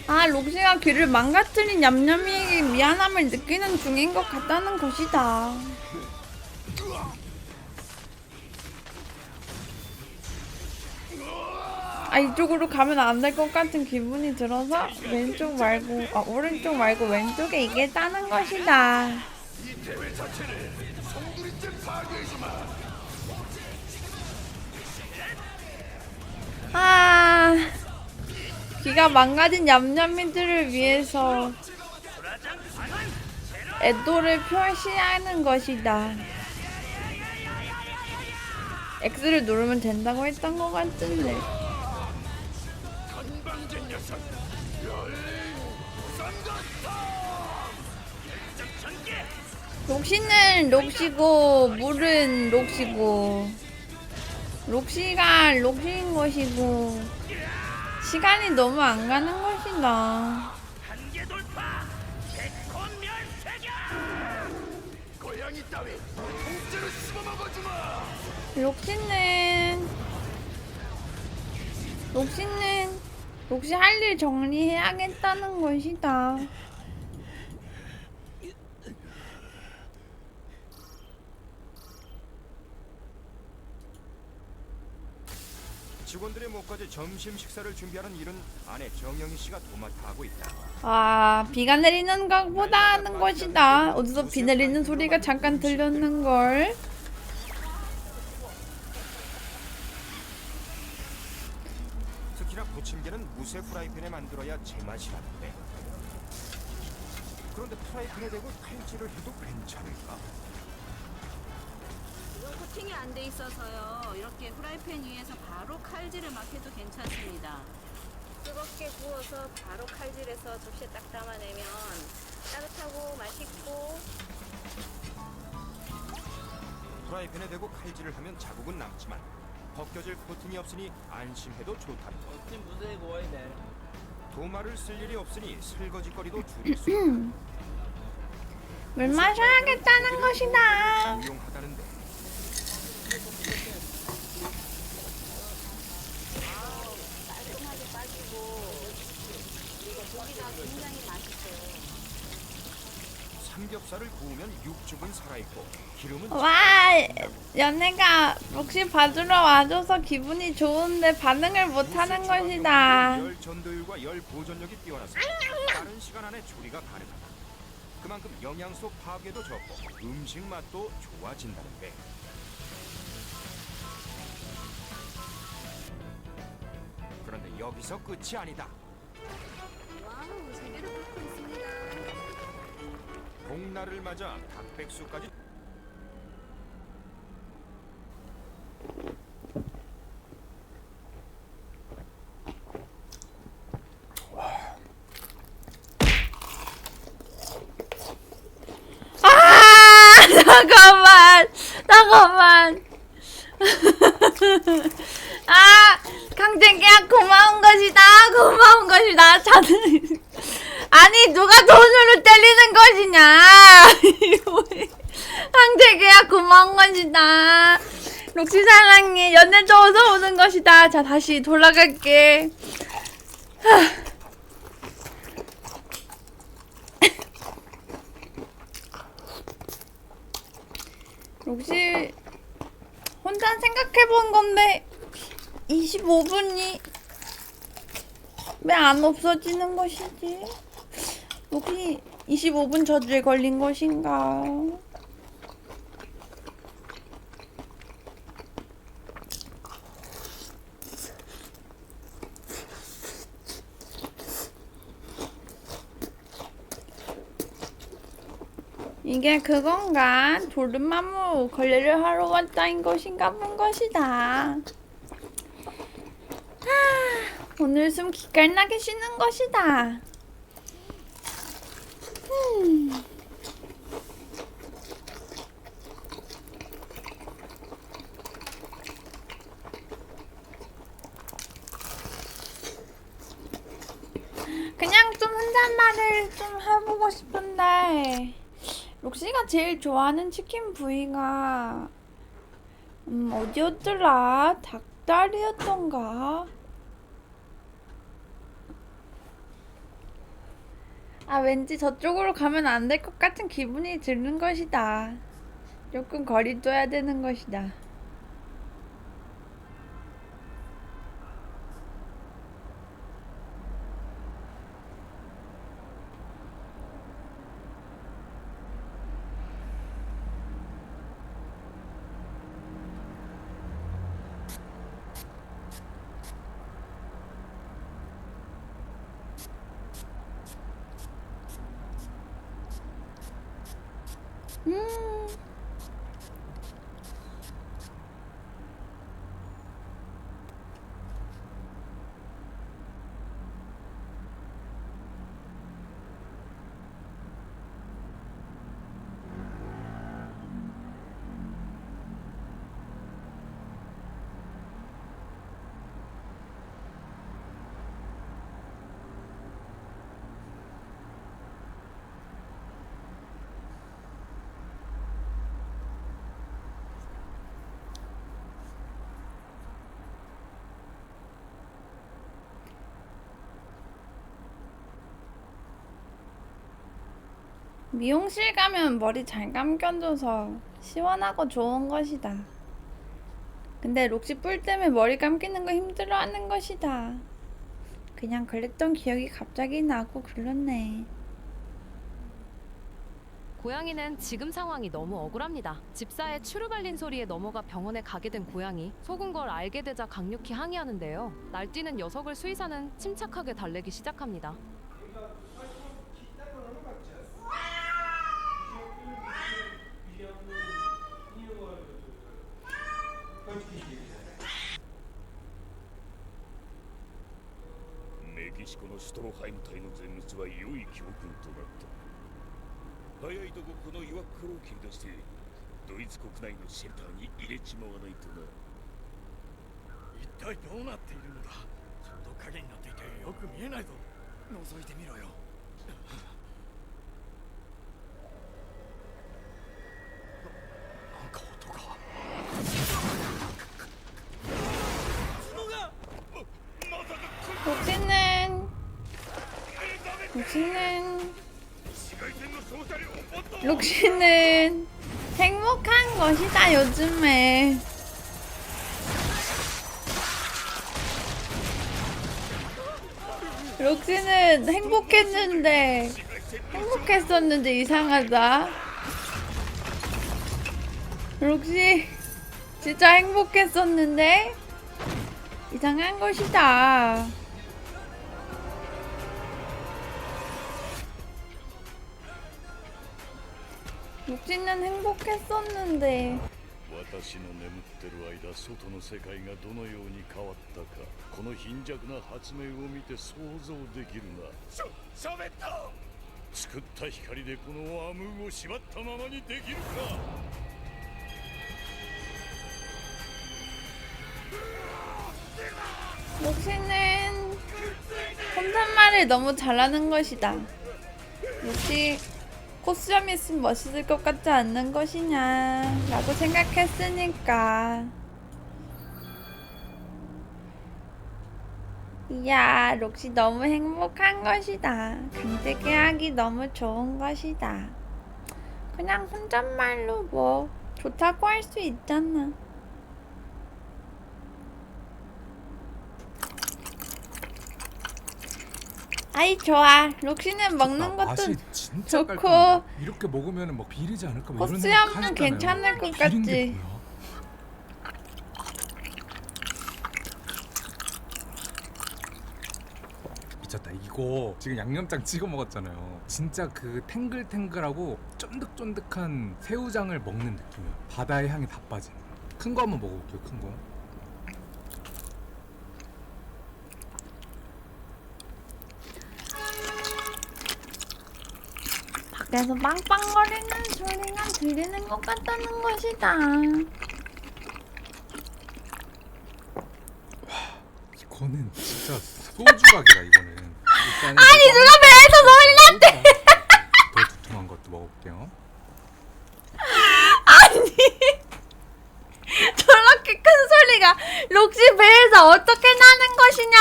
아, 록시가 귀를 망가뜨린 냠냠이에게 미안함을 느끼는 중인 것 같다는 것이다. 아, 이쪽으로 가면 안 될 것 같은 기분이 들어서 왼쪽 말고 오른쪽 말고 왼쪽에 이겠다는 것이다. 이 대회 자체를 송두리째 파괴해주마. 아, 귀가 망가진 얌얌이들을 위해서 애도를 표시하는 것이다. X를 누르면 된다고 했던 것 같은데. 건방진 녀석. 록시는 록시고 물은 록시고 록시가 록시인 것이고 시간이 너무 안 가는 것이다. 고양이 따위 공짜로 씹어먹어주마. 록시 할 일 정리해야겠다는 것이다. 직원들의 목까지 점심 식사를 준비하는 일은 아내 정영희 씨가 도맡아 하고 있다. 아, 비가 내리는 것보다 하는 것이다. 어디서 비 내리는 소리가 잠깐 들렸는걸. 특히나 부침개는 무쇠 프라이팬에 만들어야 제맛이라는데. 그런데 프라이팬에 대고 칼질을 해도 괜찮을까? 코팅이 안 돼 있어서요. 이렇게 후라이팬 위에서 바로 칼질을 막 해도 괜찮습니다. 뜨겁게 구워서 바로 칼질해서 접시에 딱 담아내면 따뜻하고 맛있고. 프라이팬에 대고 칼질을 하면 자국은 남지만 벗겨질 코팅이 없으니 안심해도 좋답니다. 도마를 쓸 일이 없으니 설거지거리도 줄일 수 있다. 물 마셔야겠다는 것이다. 유용하다는데 깔끔하게 빠지고 그리고 고기가 굉장히 맛있어요. 삼겹살을 구우면 육즙은 살아있고 기름은 와, 연애가 록시 봐주러 와줘서 기분이 좋은데 반응을 못하는 것이다. 열 전도율과 열 보존력이 뛰어나서 빠른 시간 안에 조리가 가능하다. 그만큼 영양소 파괴도 적고 음식 맛도 좋아진다는데. 그런데 여기서 끝이 아니다. 와우, 세 개를 끓고 있습니다. 복날을 맞아 닭백숙까지. 잠깐만. 아, 강제계약 고마운 것이다. 고마운 것이다. 자는 아니 누가 돈으로 때리는 것이냐. 강제계약 고마운 것이다. 록시 사랑해. 연애도 어서 오는 것이다. 자, 다시 돌아갈게. 록시 혼자 생각해본 건데 25분이 왜 안 없어지는 것이지? 혹시 25분 저주에 걸린 것인가? 이게 그건가? 도르마무 걸레를 하러 왔다인 것인가 본 것이다. 하, 오늘 숨 기깔나게 쉬는 것이다. 그냥 좀 혼잣말을 좀 해보고 싶은데 록시가 제일 좋아하는 치킨 부위가 어디였더라? 닭다리였던가? 아, 왠지 저쪽으로 가면 안 될 것 같은 기분이 드는 것이다. 조금 거리 둬야 되는 것이다. 미용실 가면 머리 잘 감겨줘서 시원하고 좋은 것이다. 근데 록시 뿔 때문에 머리 감기는 거 힘들어하는 것이다. 그냥 그랬던 기억이 갑자기 나고 그렇네. 고양이는 지금 상황이 너무 억울합니다. 집사의 추루 발린 소리에 넘어가 병원에 가게 된 고양이. 속은 걸 알게 되자 강력히 항의하는데요. 날뛰는 녀석을 수의사는 침착하게 달래기 시작합니다. キシコのシュトロハイム隊の全滅は良い教訓となった。早いとここの岩っころを切り出してドイツ国内のシェルターに入れちまわないとな。一体どうなっているのだ。ちょっと影になっていてよく見えないぞ。覗いてみろよ。なんか音が。록시는 행복한 것이다 요즘에. 록시는 행복했었는데 이상하다. 록시 진짜 행복했었는데 이상한 것이다. 록시는 행복했었는데. 私の眠ってる間、外の世界がどのように変わったか、この貧弱な発明を見て想像できるな。しゃべった。作った光でこのアムーを縛ったままにできるか。 록시는 혼잣말을 너무 잘하는 것이다. 역시 코스염 있으면 멋있을 것 같지 않는 것이냐 라고 생각했으니까. 이야, 록시 너무 행복한 것이다. 강제계약이 너무 좋은 것이다. 그냥 혼잣말로 뭐 좋다고 할 수 있잖아. 아이 좋아. 록시는 먹는 것도 맛이 진짜 좋고 깔끔해. 이렇게 먹으면 뭐 비리지 않을까 뭐 이런 생각 코스염은 하셨잖아요. 괜찮을 것 비린 게 같지. 뭐야? 미쳤다. 이거 지금 양념장 찍어 먹었잖아요. 진짜 그 탱글탱글하고 쫀득쫀득한 새우장을 먹는 느낌이야. 바다의 향이 다 빠진. 큰 거 한번 먹어볼게요. 큰 거. 밖에서 빵빵거리는 소리가 들리는 것 같다는 것이다. 이거는 진짜 소주각이다. 이거는. 일단은 아니 누가 배에서 놀랐대. 더 두툼한 것도 먹어볼게요. 아니 저렇게 큰 소리가 록시 배에서 어떻게 나는 것이냐.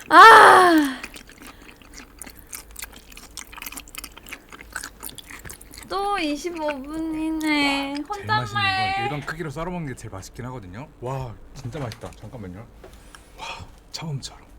아. 또 25분이네. 제일 맛있는 건 혼잣말. 일반 크기로 썰어 먹는 게 제일 맛있긴 하거든요. 와 진짜 맛있다. 잠깐만요. 와 처음처럼.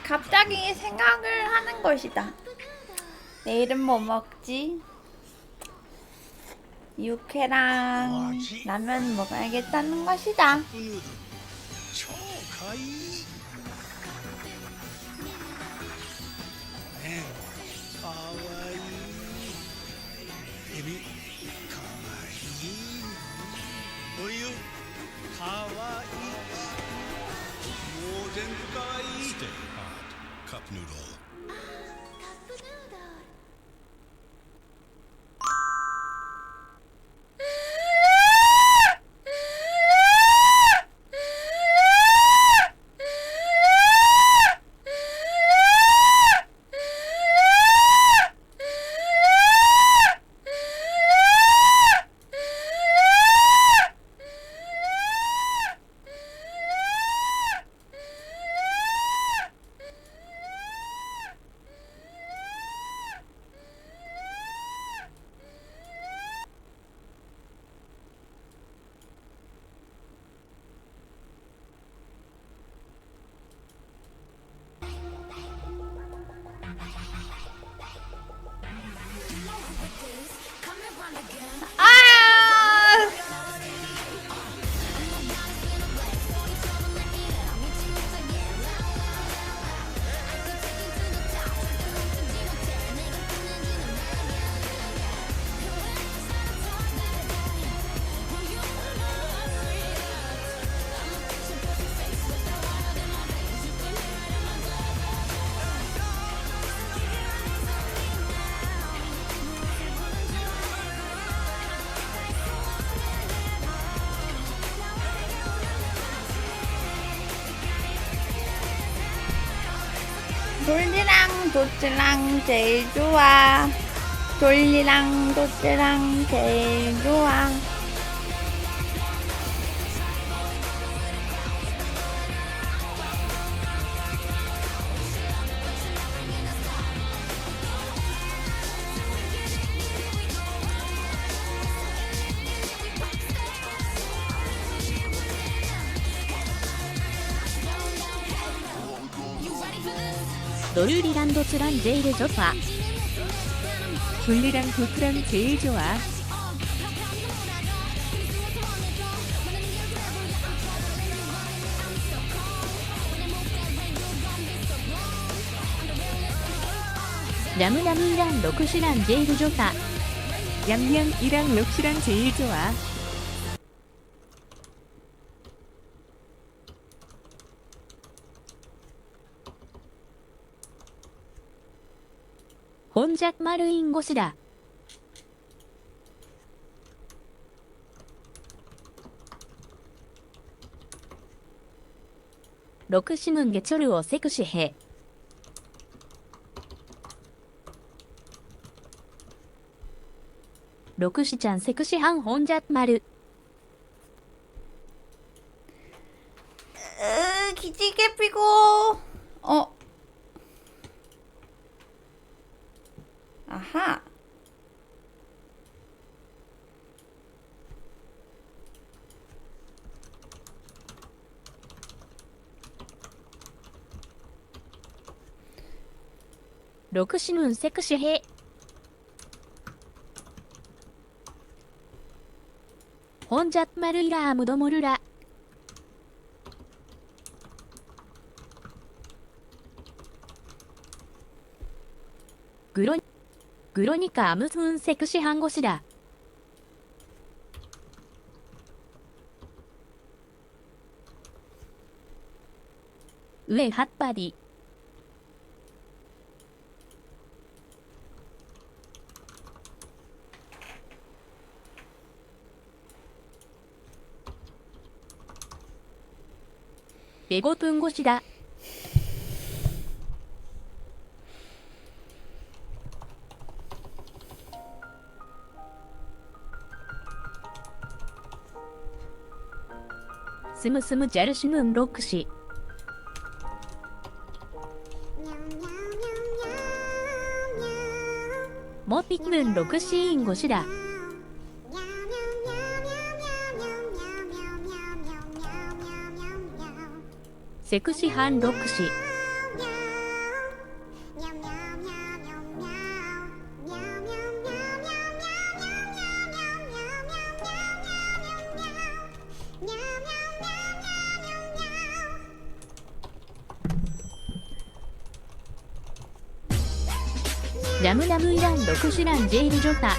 갑자기 생각을 하는 것이다. 내일은 뭐 먹지? 육회랑 라면 먹어야겠다는 것이다. 도츠랑 제일 좋아. 돌리랑 도츠랑 제일 좋아. 도르리랑 도츠랑 제일 좋아. 졸리랑 도트랑 제일 좋아. 람람이랑 록시랑 제일 좋아. 얌얌이랑 록시랑 제일 좋아. 혼잣말인 곳이다. 록시는 개철을 섹시해. 록시짱 섹시한 혼잣말. 기지개 피고. 아하. 록시는 섹시해. 혼잣말이라 아무도 모르라. 그러니까 아무튼 섹시한 곳이다. 왜 핫바디? 배고픈 곳이다. 스무스무 잘 씹는 록시. 못 삐는 록시인 곳이다. 섹시한 록시. 나무나무이랑 록시랑 제일 좋다.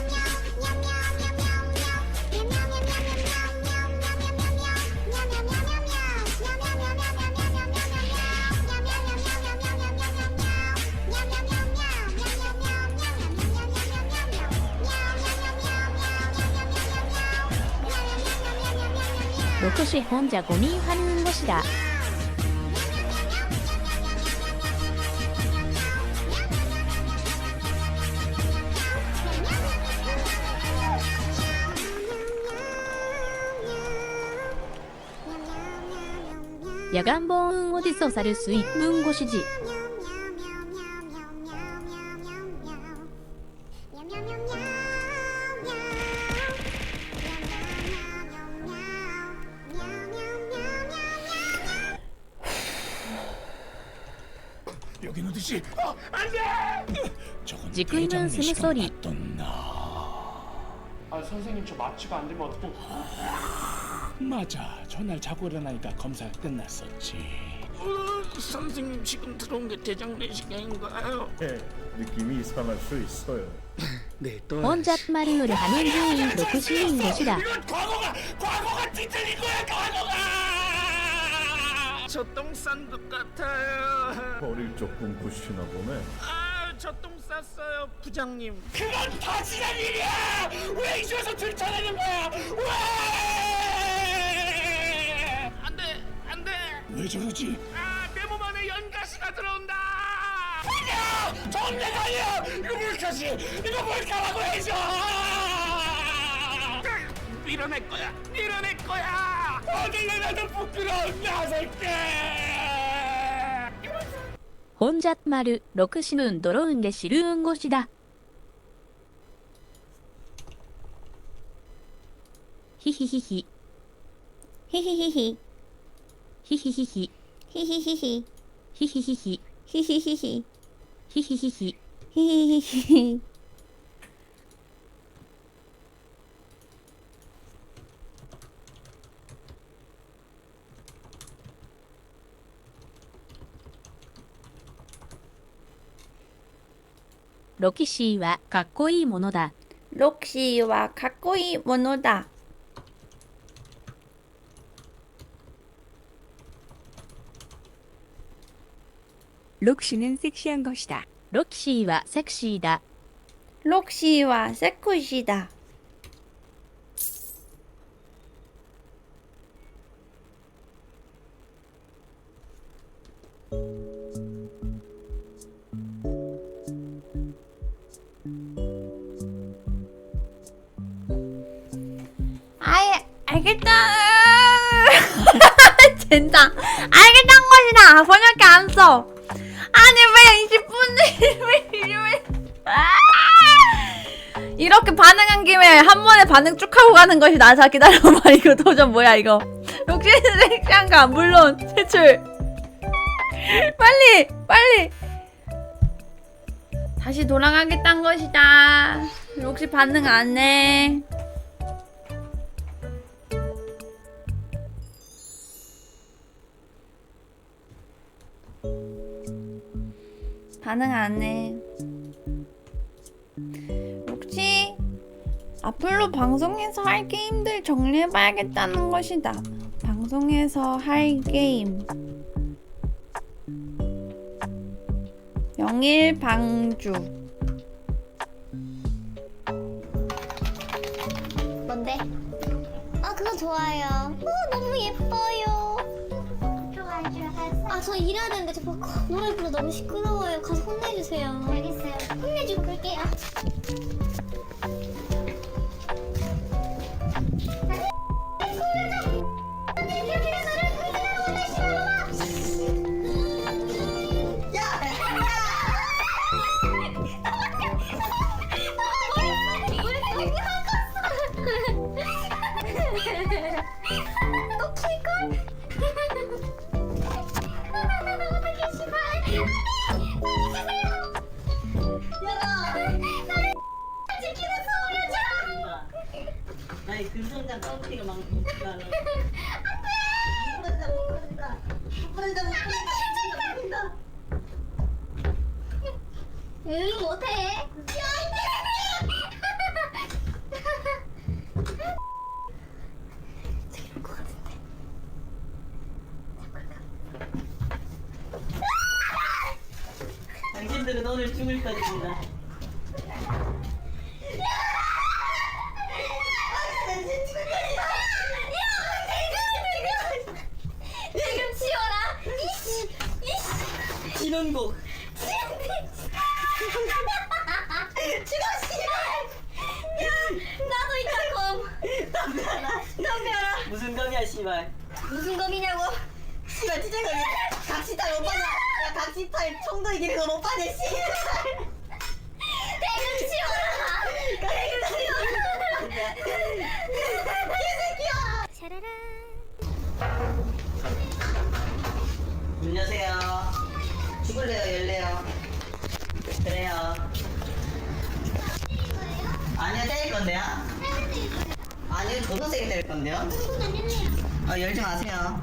록시 혼자 고민하는 것이다. 야간봉은 어디서 살 수 있는 곳이지? 여긴 어디지? 안돼! 지구인은 스무소리. 선생님 저 마취가 안 되면 어떡해? 맞아. 전날 자고 일어나니까 검사 끝났었지. 선생님 지금 들어온 게 대장 내시경인가요? 네, 느낌이 이상할 수 있어요. 네, 또 혼잣말을 하는 중인 록시인 곳이다. 과거가 뒤틀린 거야, 과거가! 저 똥 싼 것 같아요. 머리를 조금 부시나 보네. 저 똥 쌌어요, 부장님. 그건 다 지난 일이야! 왜 이쪽에서 들춰내는 거야? 왜! 안 돼! 안 돼! 왜 저러지? 내 몸 안에 연가시가 들어온다! 정례가요. 이거 뭘까지? 이거 뭘까라고 해줘. 밀어낼 거야. 밀어낼 거야. 어딜 내놔도 부끄러운 녀석들. 혼잣말을 6시는 들어온 게 싫은 것이다. 히히히히. 히히히히. 히히히히. 히히히히. 히히히히. 히히히히. 히히히히. 히히히히. 록시はかっこいいものだ。 록시와 가꼬이 모노다. 록시는 섹시한 것이다. ロキシーはセクシーだ。 록시와 세쿠시다. 아예 알겠다. 젠장. 알겠다는 것이다. 번역기 안 써. 아니 왜 20분을 왜 이렇게 반응한 김에 한 번에 반응 쭉 하고 가는 것이다. 자 기다려봐. 이거 도전 뭐야 이거. 록시는 섹시한가? 물론 제출. 빨리 다시 돌아가겠다는 것이다. 록시 반응 안 해. 반응 안 해. 혹시 앞으로 방송에서 할 게임들 정리해봐야겠다는 것이다. 방송에서 할 게임. 영일 방주. 뭔데? 아 그거 좋아요. 너무 예뻐요. 아 저 일해야 되는데 저 노래 부르 너무 시끄러워요. 가서 혼내주세요. 알겠어요. 혼내주고 볼게요. 또 킬걸? 어떻게 씨발 나를 지키는 소리야. 아니 금성장 껍데기가 막 안돼. 응 못해. 당신들은 오늘 죽을 것입니다. 지금 치워라. 이씨. 진원곡. 죽어 씨발. 나도 있다 검. 덤벼라. 무슨 검이야 씨발. 무슨 검이냐고. 씨발 진짜 검이. 각시탈 오빠냐. 야 각시탈 총도 이기는 건 오빠네 씨발. 대금 치워라. 대금 치워라. 개새끼야. 샤라란. 문 여세요. 죽을래요 열래요. 그래요. 아니요 때릴 건데요. 아니요 존나 세게 때릴 건데요. 열지 마세요.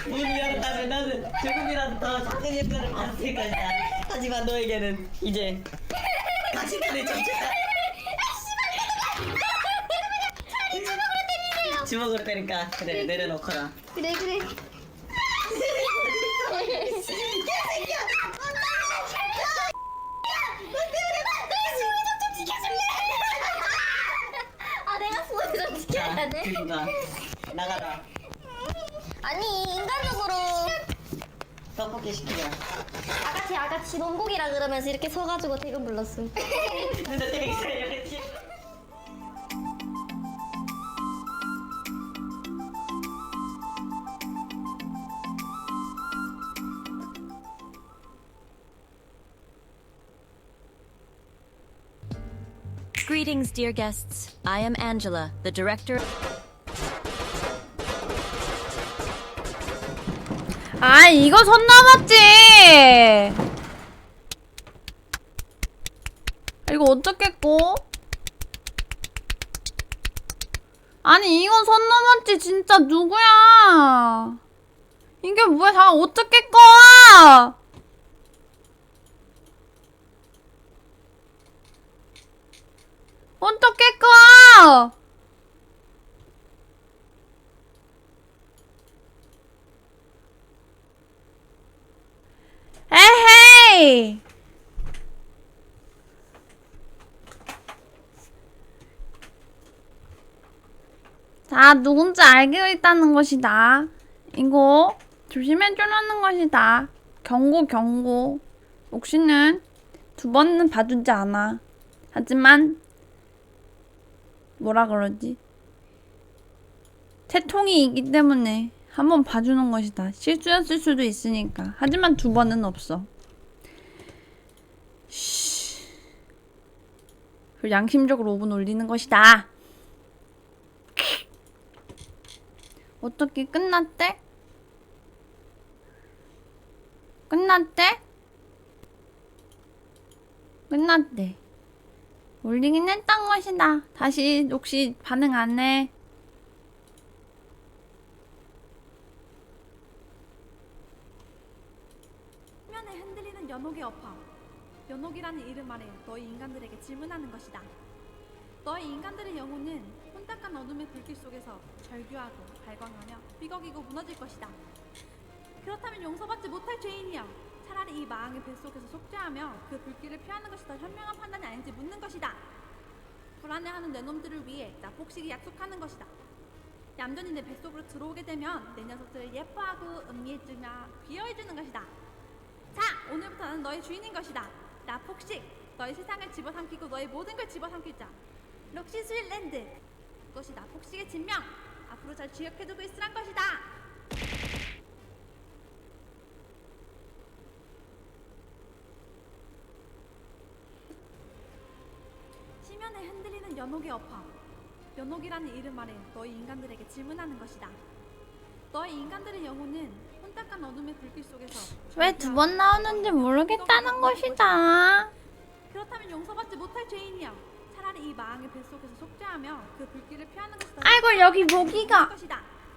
문 열었다면 나는 조금이라도 더 작은 역할을 받을 것이다. 하지만 너에게는 이제 각시탈의 정체다. 주먹으로 때릴까? 그래 내려놓거라. 그래. 아 내가 소원을 좀 지켜야 돼. 그니까 나가라. 아니 인간적으로 떡볶이 시키자. 아가씨 논복이라 그러면서 이렇게 서가지고 대금 불렀어. 근데 되게 이상했지. Greetings, dear guests. I am Angela, the director. 아, 이거 선 넘었지. 이거 어떻게 꺼? 아니, 이건 선 넘었지. 진짜 누구야? 이게 뭐야? 다 어떻게 꺼? 어떻게 꺼? 에헤이! 자, 누군지 알고 있다는 것이다. 이거 조심해주라는 것이다. 경고. 옥시는 2번은 봐주지 않아. 하지만 뭐라 그러지? 채통이 때문에 한번 봐주는 것이다. 실수였을 수도 있으니까. 하지만 2번은 없어. 그리고 양심적으로 5분 올리는 것이다. 어떻게 끝났대? 끝났대. 올리긴 했던 것이다. 다시 혹시 반응 안 해? 화면에 흔들리는 연옥의 어파. 연옥이라는 이름 아래 너희 인간들에게 질문하는 것이다. 너희 인간들의 영혼은 혼탁한 어둠의 불길 속에서 절규하고 발광하며 삐걱이고 무너질 것이다. 그렇다면 용서받지 못할 죄인이여, 차라리 이 마왕의 뱃속에서 속죄하며 그 불길을 피하는 것이 더 현명한 판단이 아닌지 묻는 것이다. 불안해하는 내 놈들을 위해 나 폭식이 약속하는 것이다. 얌전히 내 뱃속으로 들어오게 되면 내 녀석들을 예뻐하고 음미해주며 귀여워해주는 것이다. 자, 오늘부터 나는 너의 주인인 것이다. 나 폭식, 너의 세상을 집어삼키고 너의 모든 걸 집어삼키자. 럭시 스윗랜드, 그것이 나 폭식의 진명. 앞으로 잘 기억해두고 있으란 것이다. 시면에 흔들리는 연옥의 어파. 연옥이라는 이름 아래 너희 인간들에게 질문하는 것이다. 너희 인간들의 영혼은 혼탁한 어둠의 불길 속에서 왜 2번 나오는지 모르겠다는 것이다. 그렇다면 용서받지 못할 죄인이여, 차라리 이 마왕의 뱃속에서 속죄하며 그 불길을 피하는 것이 더 아이고, 여기 모기가.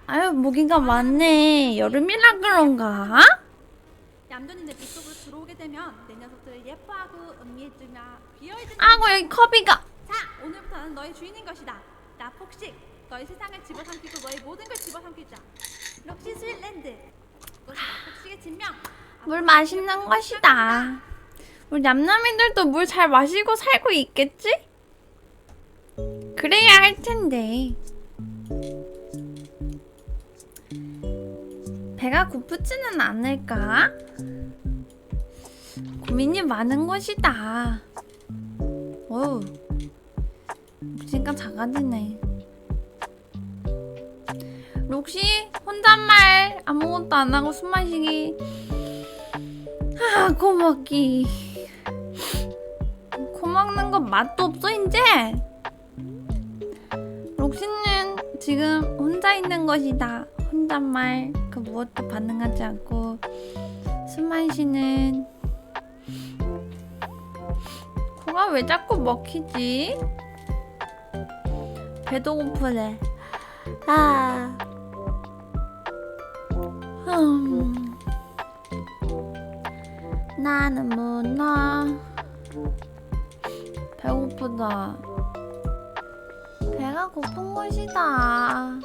아유, 모기가 많네. 여름이라 그런가? 얌전히 내 뱃속으로 들어오게 되면 내 녀석들을 예뻐하고 음미해주며 귀여워해주는. 아이고, 여기 커비가. 자, 오늘부터 나는 너의 주인인 것이다. 나 폭식, 너의 세상을 집어삼키고 너의 모든 걸 집어삼키자. 럭시 스윗랜드, 그것이 나 폭식의 진명. 물 맛있는 것이다. 우리 냠냠이들도 물 잘 마시고 살고 있겠지? 그래야 할 텐데. 배가 고프지는 않을까? 고민이 많은 것이다. 어우, 록시가 작아지네. 록시 혼잣말 아무것도 안 하고 숨 마시기. 아, 코 먹기. 코 먹는 거 맛도 없어 이제. 록시는 지금 혼자 있는 것이다. 혼잣말 그 무엇도 반응하지 않고 숨 마시는. 코가 왜 자꾸 먹히지? 배도 고프네. 아. 나는 문어. 배고프다. 배가 고픈 것이다.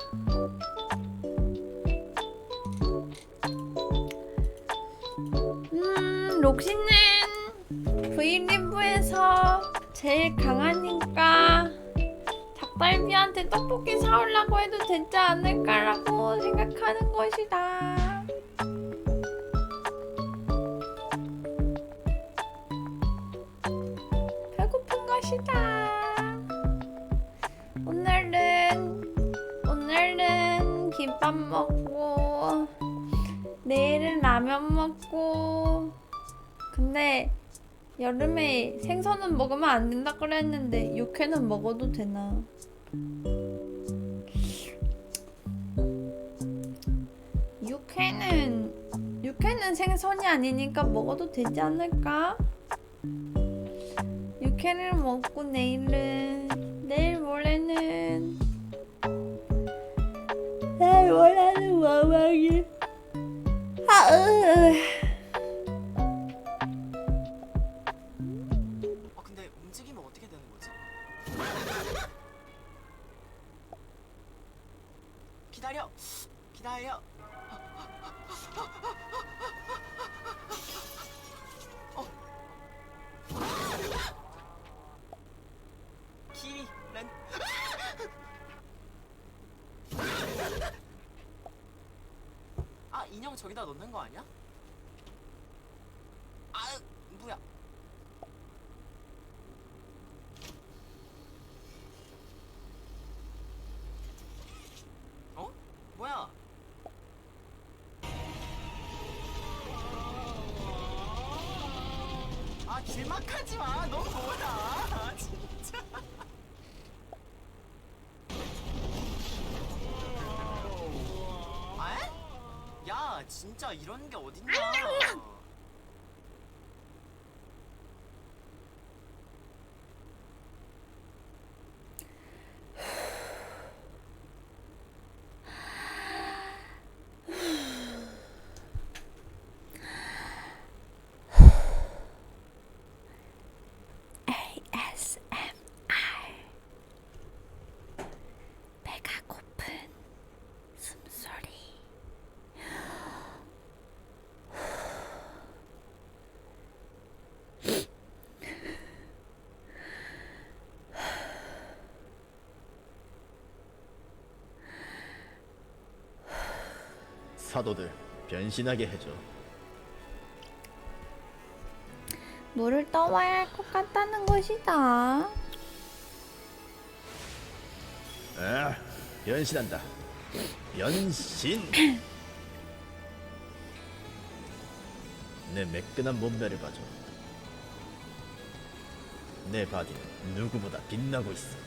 록시는 V리브에서 제일 강하니까 닭달비한테 나한테 떡볶이 사오려고 해도 되지 않을까라고 생각하는 것이다. 배고픈 것이다. 오늘은 김밥 먹고 내일은 라면 먹고. 근데 여름에 생선은 먹으면 안 된다 그랬는데 육회는 먹어도 되나? 육회는 생선이 아니니까 먹어도 되지 않을까? 육회를 먹고 내일 모레는 와방이 근데 움직이면 어떻게 되는 거지? 기다려. 키렌. 인형 저기다 넣는 거 아니야? 뭐야? 뭐야? 길막하지 마. 너 뭐야? 진짜. 야, 진짜 이런 게 어딨냐? 배가 고픈 숨소리. 사도들 변신하게 해줘. 물을 떠와야 할 것 같다는 것이다. 변신한다. 변신. 내 매끈한 몸매를 봐줘. 내 바디는 누구보다 빛나고 있어.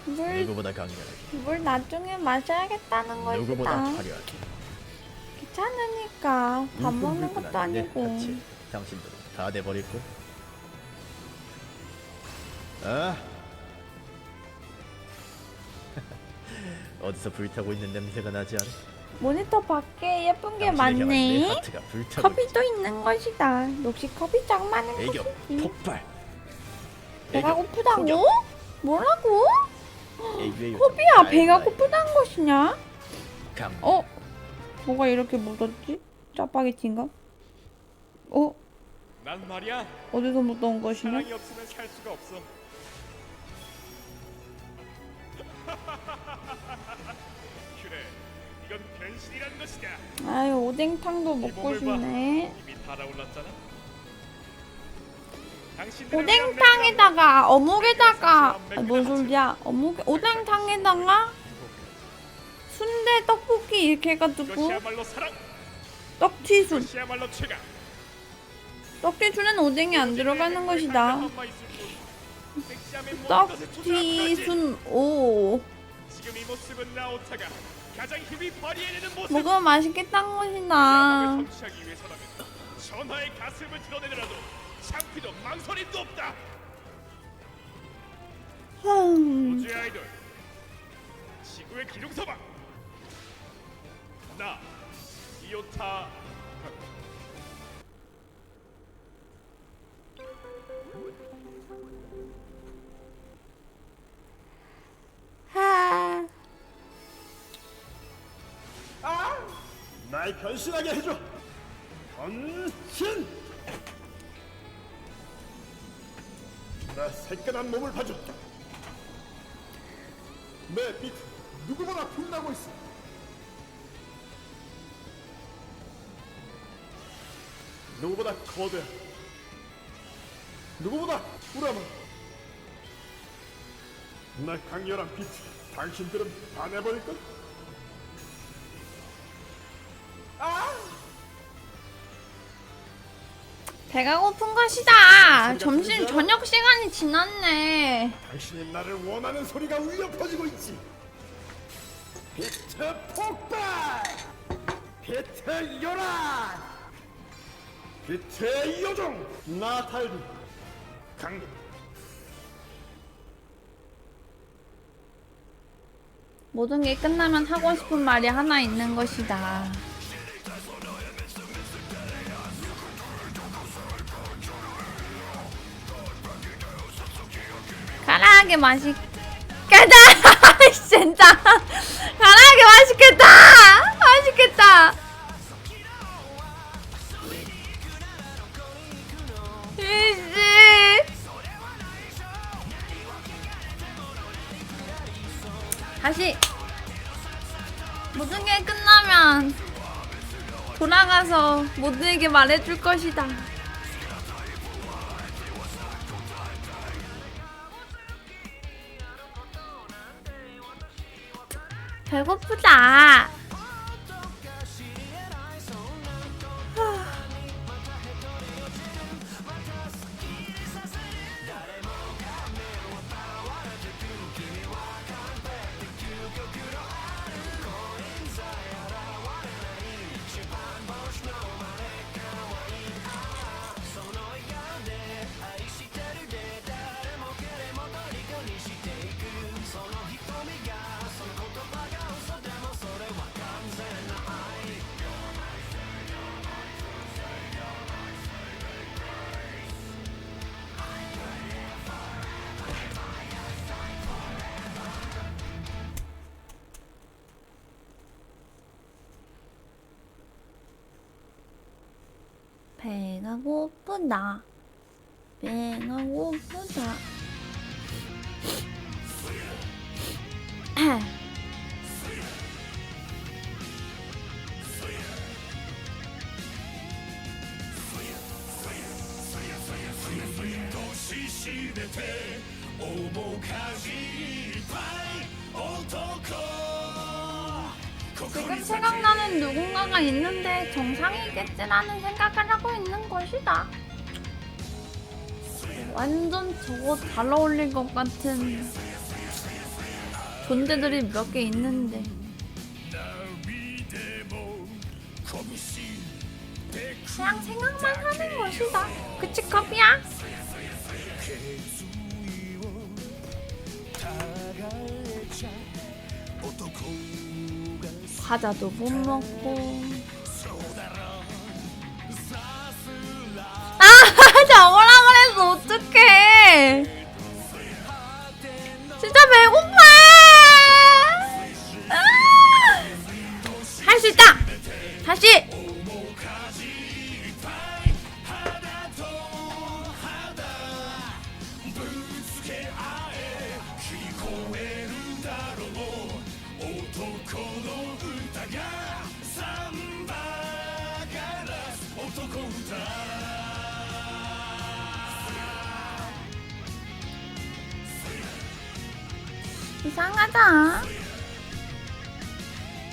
누구보다 강렬하게. 물 나중에 마셔야겠다는 것이다. 누구보다 화려하게. 귀찮으니까 밥 먹는 것도 아니고. 같이 당신들은 다 돼버릴 걸. 어디서 불타고 있는 냄새가 나지 않아? 모니터 밖에 예쁜 게 당신을 향한 내 많네. 하트가 불타고 컵이 또 있는 것이다. 역시 컵이 짱 많은 애교 것이지. 폭발. 배가 애교, 고프다고? 폭격. 뭐라고? 애교의 요정. 컵이야 배가 고프다는 것이냐? 감. 뭐가 이렇게 묻었지? 짜파게티인가? 난 말이야. 어디서 묻어온 것이냐? 사랑이 없으면 살 수가 없어. 그래, 이건 변신이란 것이다. 아유 오뎅탕도 먹고 몸을 봐. 싶네. 입이 달아올랐잖아. 당신들을 오뎅탕에다가 어묵에다가 뭔 소리야? 오뎅탕에다가 순대 떡볶이 이렇게 해가지고 이것이야말로 사랑. 떡튀순. 이것이야말로 최강. 떡튀순은 오뎅이 안 들어가는 것이다. 떡튀순 오. 지금 이 모습은 나오타가 가장 힘이 발휘해내는 모습. 먹으면 맛있겠다는 것이다. 야망을 성취하기 위해서라면 전하의 가슴을 드러내더라도 창피도 망설임도 없다. 우주의 아이돌 지구의 기둥서방 나 이오타. 날 변신하게 해줘. 변신. 나 새끈한 몸을 봐줬다. 내 빛 누구보다 빛나고 있어. 누구보다 거대한, 누구보다 우람한 날 강렬한 빛. 당신들은 반해버릴까? 배가 고픈 것이다. 점심 저녁 시간이 지났네. 당신이 나를 원하는 소리가 울려 퍼지고 있지. 비트 폭발! 비트 요란! 비트의 요정! 나탈리 강림. 모든 게 끝나면 하고 싶은 말이 하나 있는 것이다. 가라하게 맛있겠다. 진짜 가라하게 맛있겠다. 맛있겠다. 이씨. 다시 모든 게 끝나면 돌아가서 모두에게 말해줄 것이다. 배고프다. 배가 고프다. 배가 고프다. 지금 생각나는 누군가가 있는데 정상이겠지라는 생각을 하고 있는 것이다. 완전 저거 잘 어울릴 것 같은 존재들이 몇 개 있는데 그냥 생각만 하는 것이다. 그치 커피야? 과자도 못 먹고 저거라 그래서 어떡해. 진짜 배고파. 할 수 있다. 다시.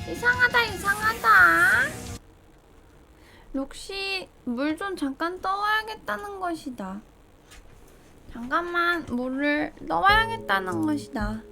이상하다. 이상하다. 록시 물 좀 잠깐 떠와야겠다는 것이다. 잠깐만 물을 넣어야겠다는 것이다.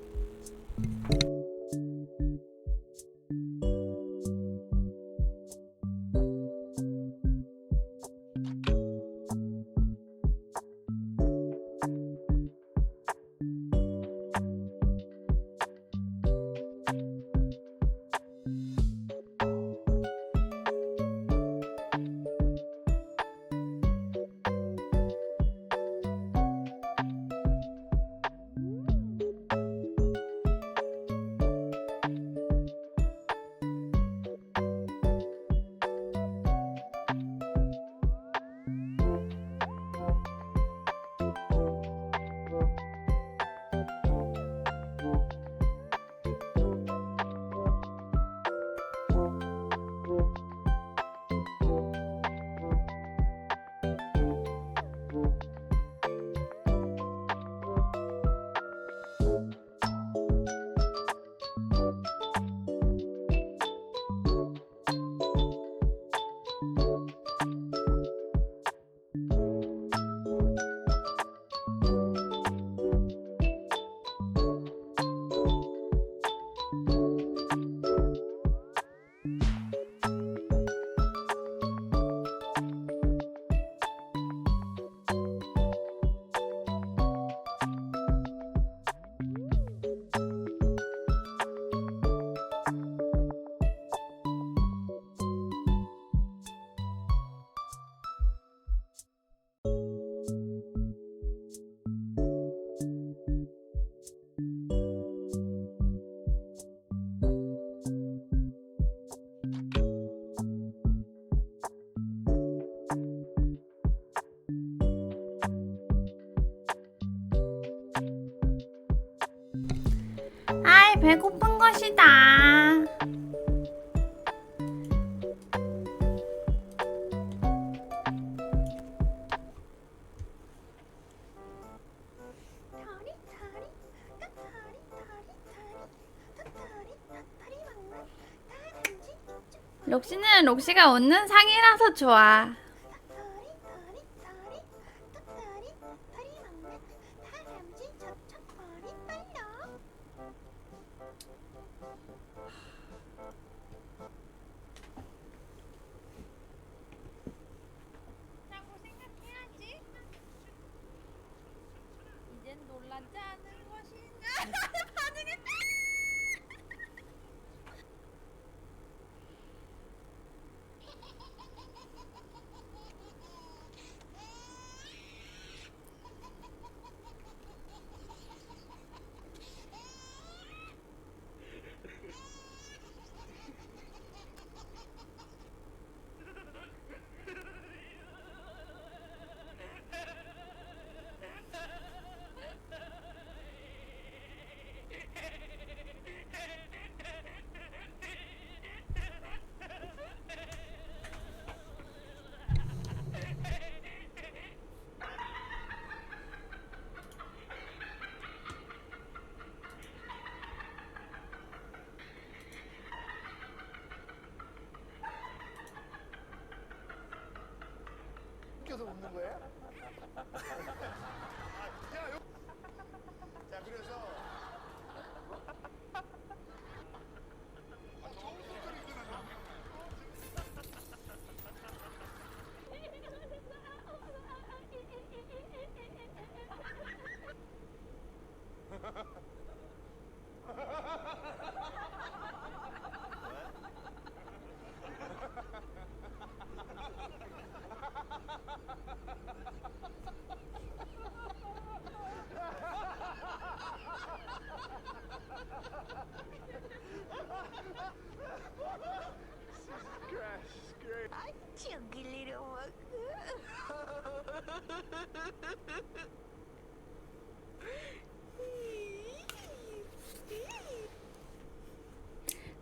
배고픈 것이다. 록시는 록시가 웃는 상이라서 좋아. 이젠 놀라지 않을 것인가? 반응했다. 웃겨서 웃는 거야? 자, 그래서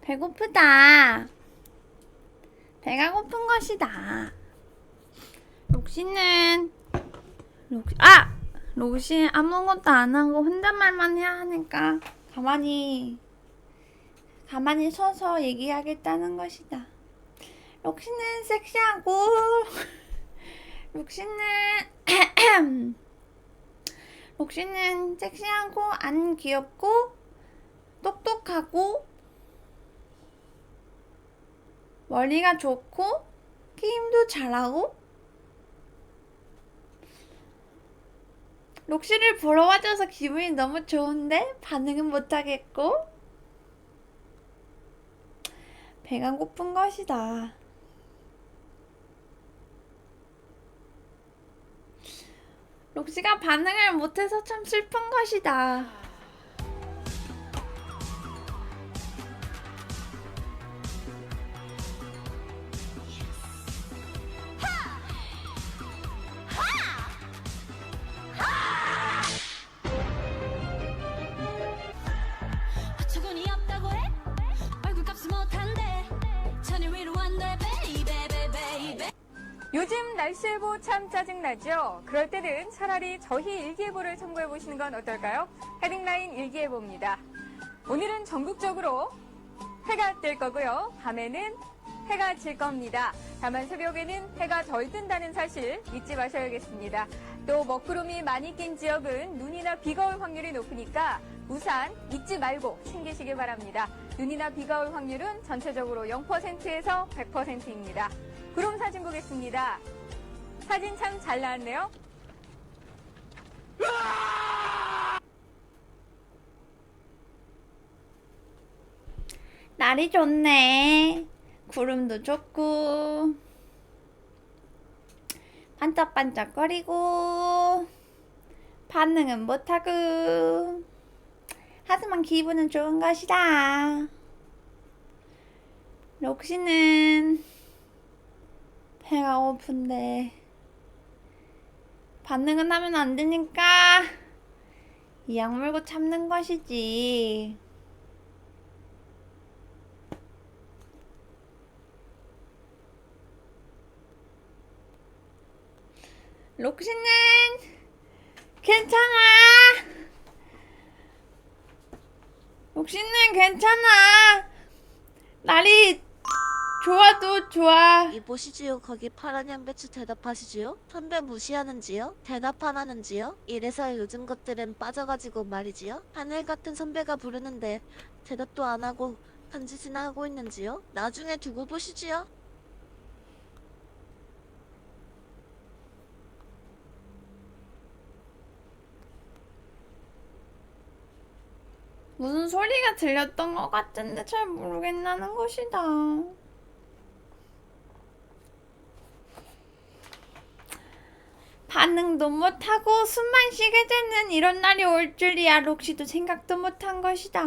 배고프다. 배가 고픈 것이다. 록시는 록시 아무것도 안 하고 혼잣말만 해야 하니까 가만히 서서 얘기하겠다는 것이다. 록시는 섹시하고 록시는 섹시하고 안 귀엽고 똑똑하고 머리가 좋고 게임도 잘하고 록시를 보러 와줘서 기분이 너무 좋은데 반응은 못하겠고 배가 고픈 것이다. 록시가 반응을 못해서 참 슬픈 것이다. 어처구니 없다고 해? 얼굴값을 못한대 천일 위로 한대 베이베베베이베. 요즘 날씨예보 참 짜증나죠? 그럴 때는 차라리 저희 일기예보를 참고해보시는 건 어떨까요? 헤딩라인 일기예보입니다. 오늘은 전국적으로 해가 뜰 거고요. 밤에는 해가 질 겁니다. 다만 새벽에는 해가 덜 뜬다는 사실 잊지 마셔야겠습니다. 또 먹구름이 많이 낀 지역은 눈이나 비가 올 확률이 높으니까 우산 잊지 말고 챙기시기 바랍니다. 눈이나 비가 올 확률은 전체적으로 0%에서 100%입니다. 구름 사진 보겠습니다. 사진 참 잘 나왔네요. 날이 좋네. 구름도 좋고 반짝반짝거리고 반응은 못하고 하지만 기분은 좋은 것이다. 록시는 배가 고픈데 반응은 하면 안 되니까 이 약 물고 참는 것이지. 록시는 괜찮아. 록시는 괜찮아. 날이 좋아도 좋아. 이보시지요. 거기 파란 양배추 대답하시지요? 선배 무시하는지요? 대답 안 하는지요? 이래서 요즘 것들은 빠져가지고 말이지요? 하늘 같은 선배가 부르는데 대답도 안 하고 편짓이나 하고 있는지요? 나중에 두고 보시지요. 무슨 소리가 들렸던 것 같은데 잘 모르겠다는 것이다. 반응도 못하고 숨만 쉬게 되는 이런 날이 올 줄이야. 록시도 생각도 못한 것이다.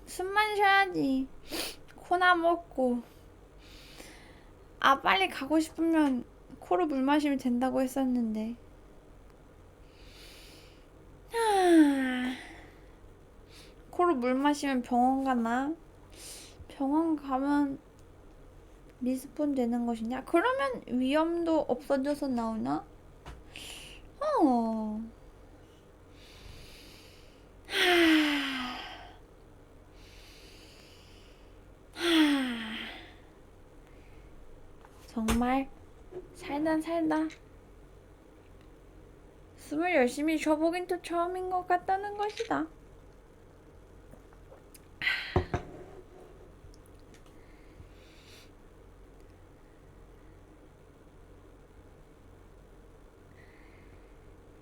숨만 쉬어야지. 코나 먹고. 아, 빨리 가고 싶으면 코로 물 마시면 된다고 했었는데. 코로 물 마시면 병원 가나? 병원 가면 리스폰 되는 것이냐? 그러면 위험도 없어져서 나오나? 정말 살다 숨을 열심히 쉬어보긴 또 처음인 것 같다는 것이다.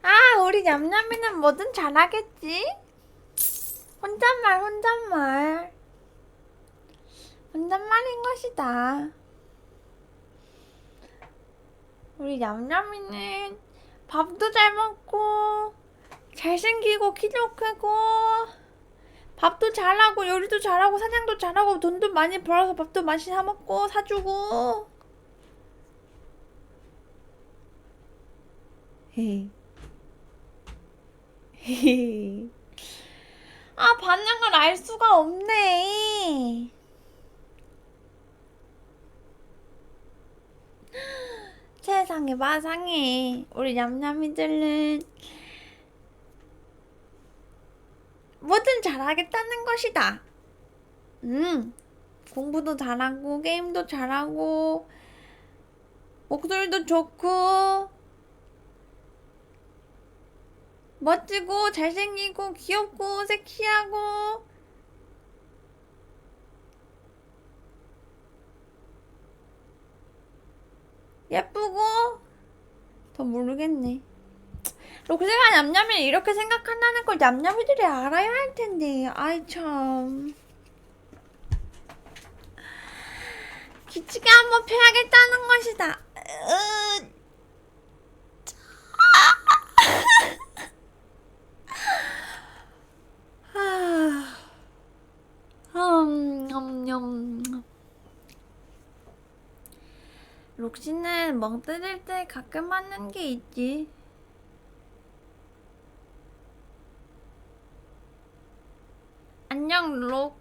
아, 우리 냠냠이는 뭐든 잘하겠지? 혼잣말인 것이다. 우리 냠냠이는 밥도 잘 먹고 잘생기고 키도 크고 밥도 잘하고 요리도 잘하고 사냥도 잘하고 돈도 많이 벌어서 밥도 많이 사 먹고 사주고. 아, 반응을 알 수가 없네. 세상에 마상해. 우리 냠냠이들은 뭐든 잘하겠다는 것이다. 공부도 잘하고 게임도 잘하고 목소리도 좋고 멋지고 잘생기고 귀엽고 섹시하고 예쁘고 더 모르겠네. 록시가 냠냠이를 이렇게 생각한다는 걸 냠냠이들이 알아야 할 텐데. 아이 참. 기치게 한번 펴야겠다는 것이다. 록시는 멍 때릴 때 가끔 하는 게 있지. 안녕 록.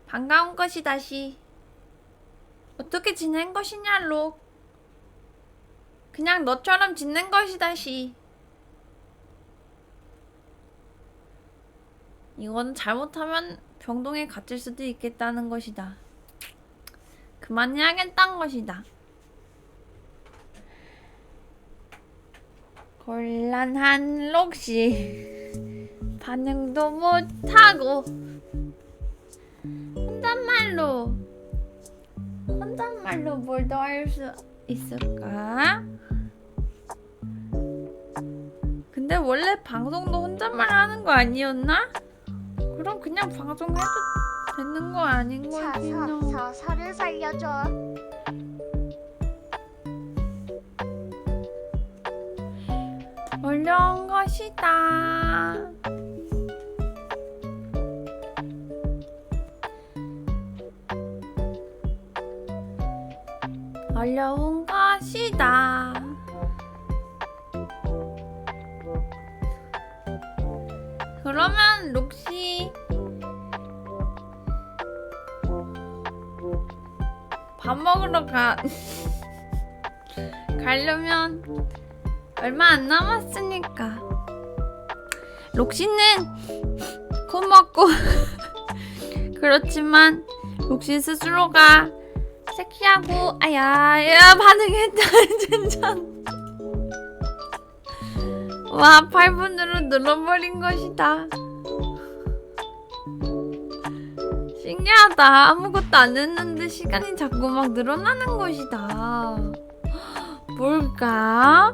반가운 것이다시. 어떻게 지낸 것이냐 록. 그냥 너처럼 지낸 것이다시. 이건 잘못하면 병동에 갇힐 수도 있겠다는 것이다. 그만해야겠다는 것이다. 곤란한 록시. 반응도 못하고 혼잣말로 뭘 더 할 수 있을까? 근데 원래 방송도 혼잣말 하는 거 아니었나? 그럼 그냥 방송해도 되는 거 아닌 거지? 저를 살려줘. 어려운 것이다. 어려운 것이다. 그러면 록시 밥 먹으러 가려면 얼마 안 남았으니까. 록시는 고맙고 그렇지만 록시 스스로가 섹시하고 아야 반응했다. 진짜. 와 8분으로 늘어버린 것이다. 신기하다. 아무것도 안 했는데 시간이 자꾸 막 늘어나는 것이다. 뭘까?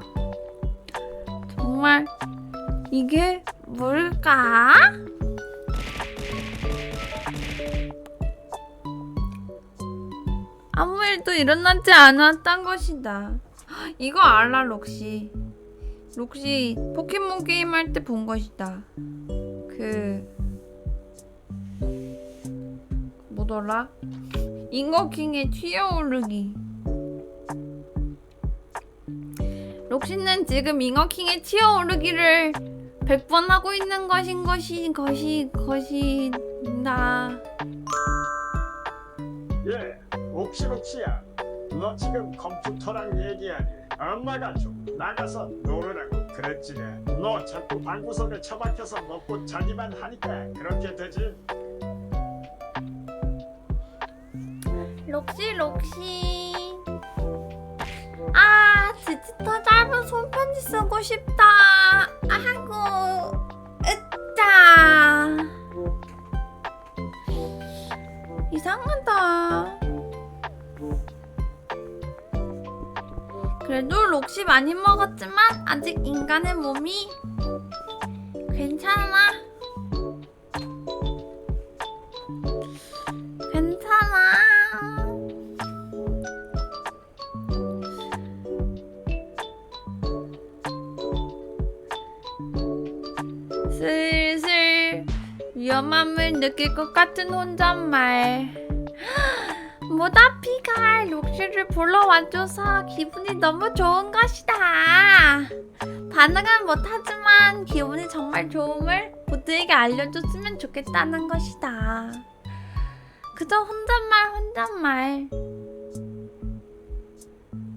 정말 이게 뭘까? 아무 일도 일어나지 않았던 것이다. 이거 알아 록시. 록시 포켓몬 게임 할 때 본 것이다. 뭐더라? 잉어킹의 튀어오르기. 록시는 지금 잉어킹의 튀어오르기를 100번 하고 있는 것이다. 예, 록시록시야. 너 지금 컴퓨터랑 얘기하니? 엄마가 좀 나가서 놀으라고 그랬지. 너 자꾸 방구석에 처박혀서 먹고 자기만 하니까 그렇게 되지. 록시. 아, 진짜 짧은 손편지 쓰고 싶다. 아이고, 으짜. 이상하다. 그래도 록시 많이 먹었지만 아직 인간의 몸이 괜찮아. 슬슬 위험함을 느낄 것 같은 혼잣말. 모다피가 록시를 보러 와줘서 기분이 너무 좋은 것이다. 반응은 못하지만 기분이 정말 좋음을 모두에게 알려줬으면 좋겠다는 것이다. 그저 혼잣말.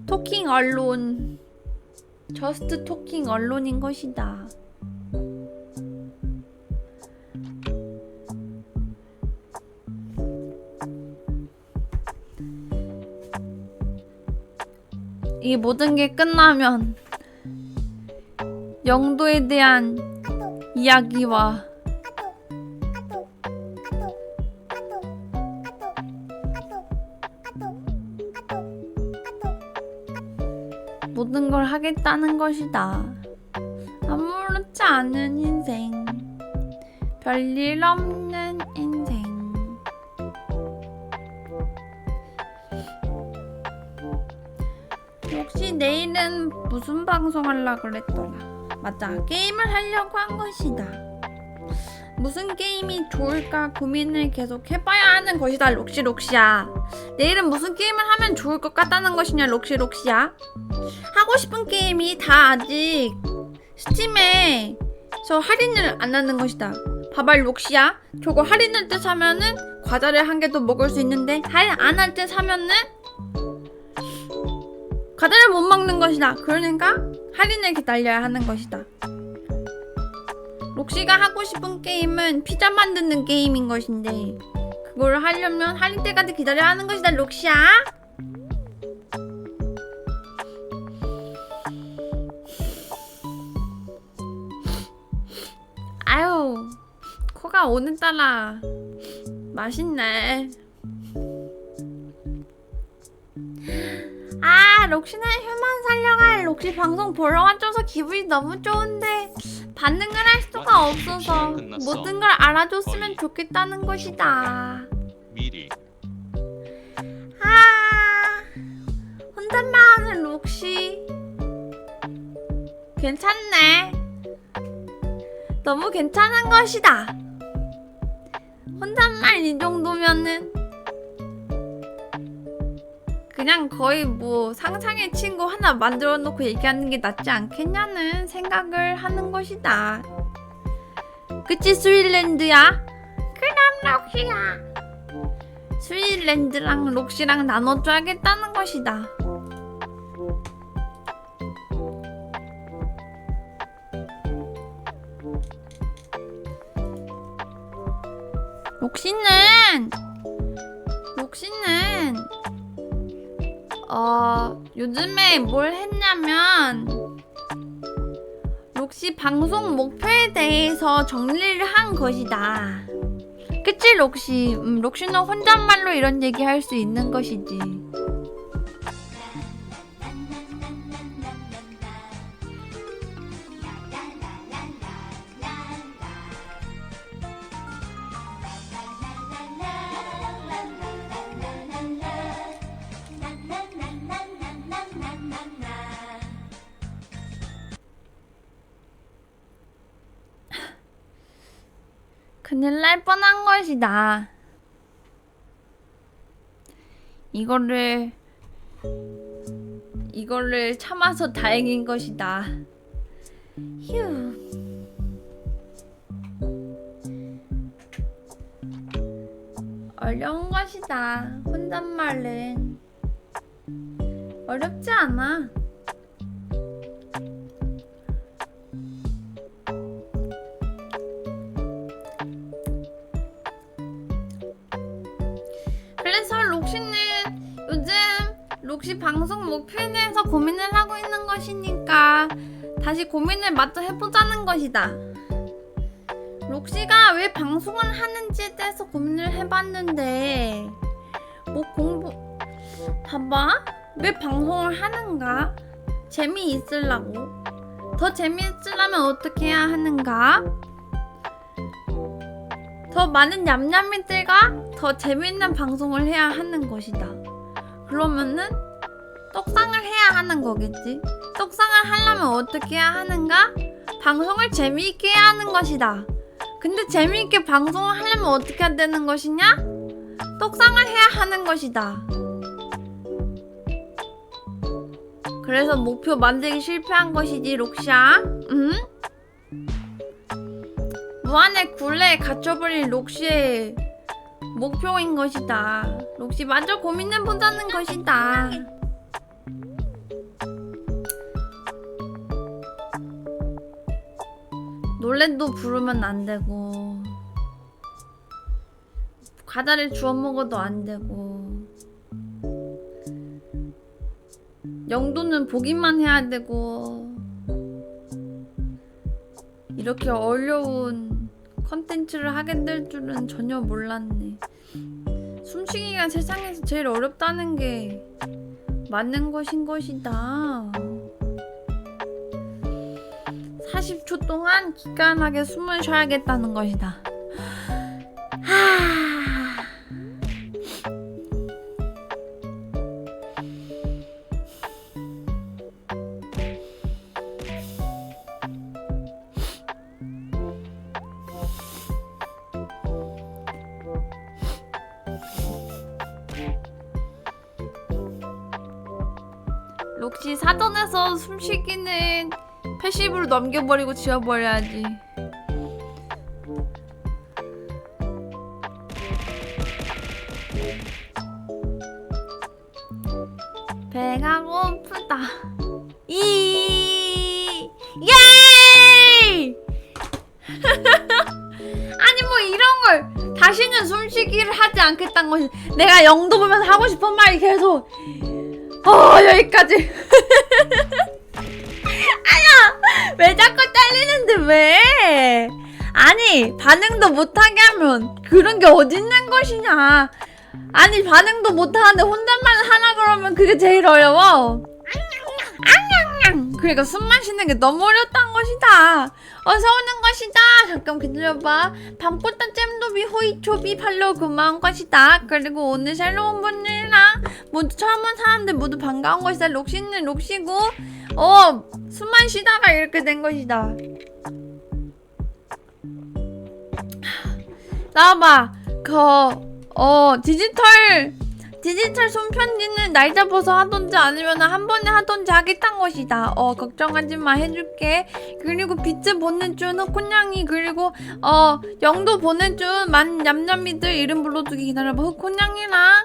토킹 언론. 저스트 토킹 언론인 것이다. 이 모든 게 끝나면 영도에 대한 이야기와 모든 걸 하겠다는 것이다. 아무렇지 않은 인생, 별일 없는 인생. 혹시 내일은 무슨 방송 하려고 그랬더라? 맞아, 게임을 하려고 한 것이다. 무슨 게임이 좋을까 고민을 계속 해봐야 하는 것이다. 록시야, 내일은 무슨 게임을 하면 좋을 것 같다는 것이냐? 록시야, 하고 싶은 게임이 다 아직 스팀에 저 할인을 안 하는 것이다. 봐봐 록시야, 저거 할인할 때 사면은 과자를 한 개 더 먹을 수 있는데 할인 안 할 때 사면은 과자를 못 먹는 것이다. 그러니까 할인을 기다려야 하는 것이다. 록시가 하고 싶은 게임은 피자 만드는 게임인 것인데 그걸 하려면 할인 때까지 기다려야 하는 것이다. 록시야, 아유, 코가 오늘따라 맛있네. 아, 록시는 휴먼 살려갈 록시 방송 보러 와줘서 기분이 너무 좋은데 반응을 할 수가 없어서 모든 걸 알아줬으면 좋겠다는 것이다. 미리. 아, 혼잣말하는 록시 괜찮네. 너무 괜찮은 것이다. 혼잣말 이 정도면은 그냥 거의 뭐 상상의 친구 하나 만들어 놓고 얘기하는 게 낫지 않겠냐는 생각을 하는 것이다. 그치 스윗랜드야? 그럼 록시야, 스윗랜드랑 록시랑 나눠줘야겠다는 것이다. 록시는 요즘에 뭘 했냐면 록시 방송 목표에 대해서 정리를 한 것이다. 그치 록시? 록시는 혼잣말로 이런 얘기 할 수 있는 것이지. 큰일 날 뻔한 것이다. 이거를 참아서 다행인 것이다. 휴. 어려운 것이다. 혼잣말은 어렵지 않아. 그래서 록시는 요즘 록시 방송 목표에 대해서 고민을 하고 있는 것이니까 다시 고민을 마저 해보자는 것이다. 록시가 왜 방송을 하는지에 대해서 고민을 해봤는데 봐봐. 왜 방송을 하는가? 재미있으려고. 더 재미있으려면 어떻게 해야 하는가? 더 많은 냠냠이들과 더 재미있는 방송을 해야 하는 것이다. 그러면은 떡상을 해야 하는 거겠지. 떡상을 하려면 어떻게 해야 하는가? 방송을 재미있게 해야 하는 것이다. 근데 재미있게 방송을 하려면 어떻게 해야 되는 것이냐? 떡상을 해야 하는 것이다. 그래서 목표 만들기 실패한 것이지 록시야. 응? 무한의 굴레에 갇혀버린 록시의 목표인 것이다. 록시 마저 고민해보자는 것이다. 노래도 부르면 안되고 과자를 주워 먹어도 안되고 영도는 보기만 해야 되고 이렇게 어려운 컨텐츠를 하게 될 줄은 전혀 몰랐네. 숨쉬기가 세상에서 제일 어렵다는 게 맞는 것인 것이다. 40초 동안 기간하게 숨을 쉬어야겠다는 것이다. 록시 사전에서 숨쉬기는 패시브로 넘겨버리고 지워버려야지. 배가 고프다. 예이! 아니 뭐 이런 걸 다시는 숨쉬기를 하지 않겠다는 것이 내가 영도 보면서 하고 싶은 말이 계속 여기까지. 아야! 왜 자꾸 잘리는데 왜? 아니 반응도 못하게 하면 그런 게 어디 있는 것이냐. 아니 반응도 못하는데 혼잣말 하나 그러면 그게 제일 어려워. 그러니까 숨 마시는 게 너무 어렵다는 것이다. 어서 오는 것이다. 잠깐 기다려봐. 밤꽃단 잼도비 호이초비 팔로우 고마운 것이다. 그리고 오늘 새로운 분들이랑 모두 처음 온 사람들 모두 반가운 것이다. 록시는 록시고 숨만 쉬다가 이렇게 된 것이다. 나와봐. 디지털 손편지는 날 잡아서 하던지 아니면 한 번에 하던지 하겠단 것이다. 걱정하지마. 해줄게. 그리고 비트 보내준 흑혼냥이 그리고 영도 보내준 만 냠냠이들 이름 불러주기 기다려봐. 흑혼냥이랑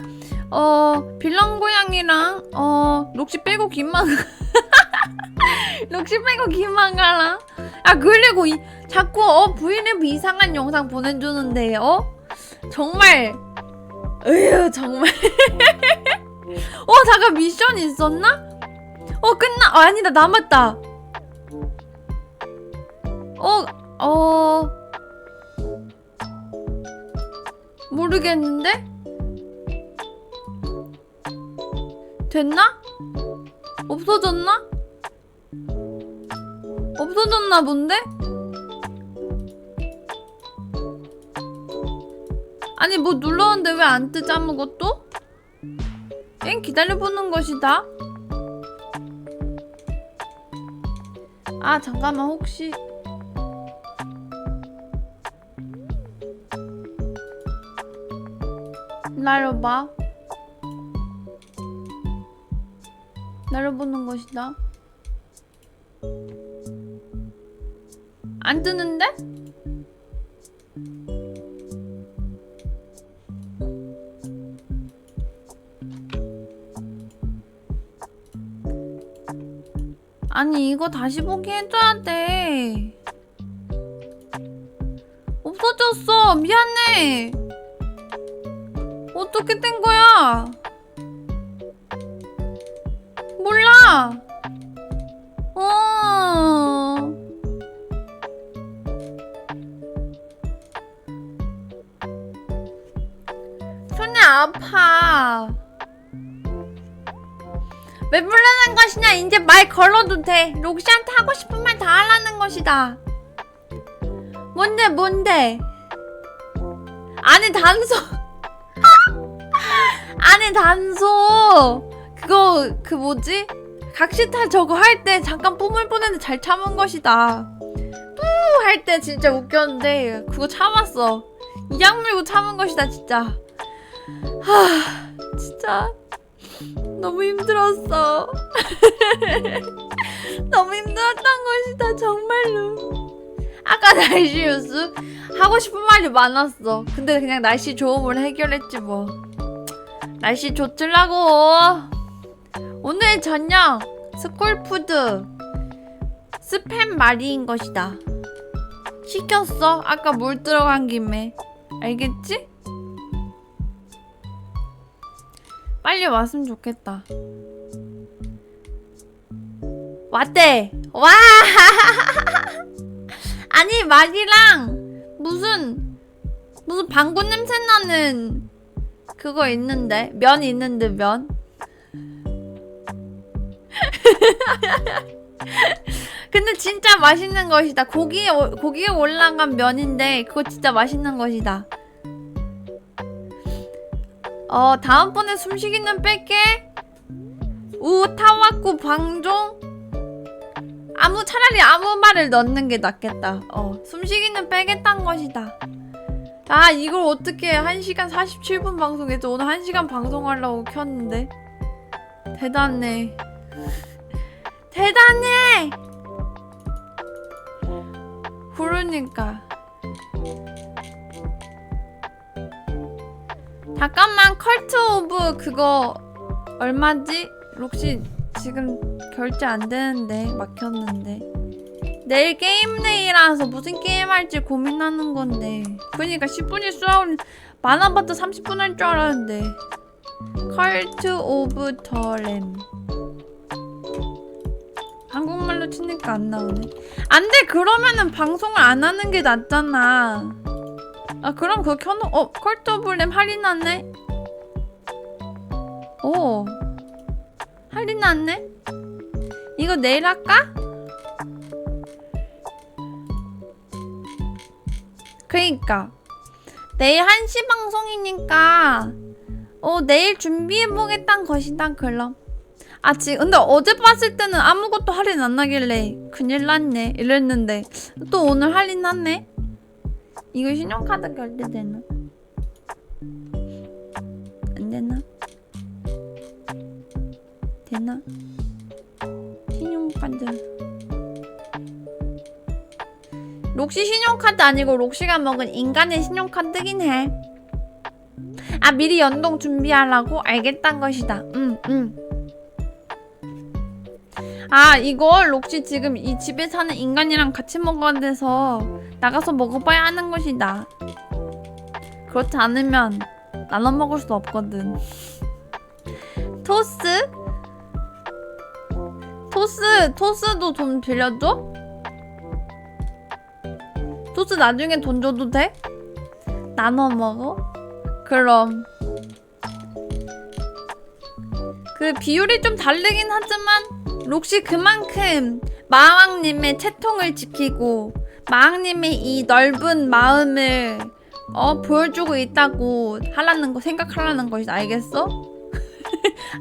빌런고양이랑 록시 빼고 김만가랑 그리고 자꾸 브이랩 이상한 영상 보내주는데 정말 으유 정말 잠깐 미션 있었나? 아니다 남았다. 모르겠는데? 됐나? 없어졌나? 없어졌나 본데? 아니 뭐 눌렀는데 왜 안 뜨지 아무것도? 엥 기다려보는 것이다. 아 잠깐만 혹시 기다려봐. 기다려보는 것이다. 안 뜨는데? 아니 이거 다시 보기 해줘야 돼. 없어졌어. 미안해. 어떻게 된 거야? 몰라. 손이 아파. 왜 부르는 것이냐? 이제 말 걸어도 돼. 록시한테 하고 싶은 말 다 하라는 것이다. 뭔데? 안에 단소. 안에 단소. 그 뭐지? 각시탈 저거 할 때 잠깐 뿜을 뻔했는데 잘 참은 것이다. 뿌 할 때 진짜 웃겼는데 그거 참았어. 이악 물고 참은 것이다 진짜. 진짜 너무 힘들었어. 너무 힘들었던 것이다 정말로. 아까 날씨 뉴스 하고 싶은 말이 많았어. 근데 그냥 날씨 좋음으로 해결했지 뭐. 날씨 좋더라고. 오늘 저녁 스콜푸드 스팸 마리인 것이다. 시켰어. 아까 물 들어간 김에. 알겠지? 빨리 왔으면 좋겠다. 왔대. 와. 아니 마리랑 무슨 방구 냄새 나는 그거 있는데 면 있는데 면. 근데 진짜 맛있는 것이다. 고기에 올라간 면인데 그거 진짜 맛있는 것이다. 다음번에 숨쉬기는 뺄게. 타와쿠 방종. 차라리 아무 말을 넣는 게 낫겠다. 숨쉬기는 빼겠다는 것이다. 아 이걸 어떻게 1시간 47분 방송해서 오늘 1시간 방송하려고 켰는데. 대단해. 대단해. 그러니까 잠깐만. 컬트 오브 그거 얼마지? 록시 지금 결제 안 되는데 막혔는데. 내일 게임데이라서 무슨 게임 할지 고민하는 건데. 그러니까 10분이 쏘아올린 많아봤자 30분 할 줄 알았는데. 컬트 오브 더 램. 한국말로 치니까 안 나오네. 안 돼. 그러면은 방송을 안 하는 게 낫잖아. 아 그럼 그거 켜놓. 컬트 오브 램 할인하네. 할인하네. 이거 내일 할까? 그니까 내일 1시 방송이니까 내일 준비해보겠다는 것이다. 그럼 근데 어제 봤을 때는 아무것도 할인 안 나길래 큰일 났네 이랬는데 또 오늘 할인하네. 이거 신용카드 결제되나? 안 되나? 되나? 신용카드. 록시 신용카드 아니고 록시가 먹은 인간의 신용카드긴 해. 미리 연동 준비하라고? 알겠단 것이다. 이거 록시 지금 이 집에 사는 인간이랑 같이 먹어야 돼서 나가서 먹어봐야 하는 것이다. 그렇지 않으면 나눠 먹을 수 없거든. 토스도 좀 빌려줘? 토스 나중에 돈 줘도 돼? 나눠 먹어? 그럼 그 비율이 좀 다르긴 하지만 록시 그만큼 마왕님의 채통을 지키고 마왕님의 이 넓은 마음을 보여주고 있다고 하라는 거 생각하라는 것이 알겠어?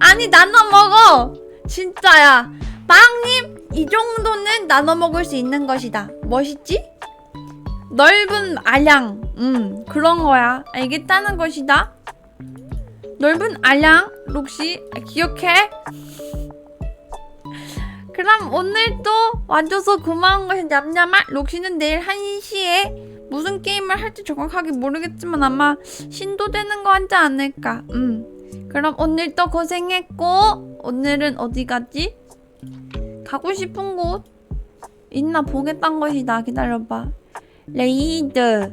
아니 나눠 먹어! 진짜야. 마왕님 이 정도는 나눠 먹을 수 있는 것이다. 멋있지? 넓은 알량 그런 거야. 알겠다는 것이다. 넓은 알량 록시 기억해? 그럼 오늘도 와줘서 고마운 것이 냠냠아. 록시는 내일 1시에 무슨 게임을 할지 정확하게 모르겠지만 아마 신도되는 거 하지 않을까. 그럼 오늘도 고생했고 오늘은 어디 가지? 가고 싶은 곳 있나 보겠다는 것이다. 기다려봐. 레이드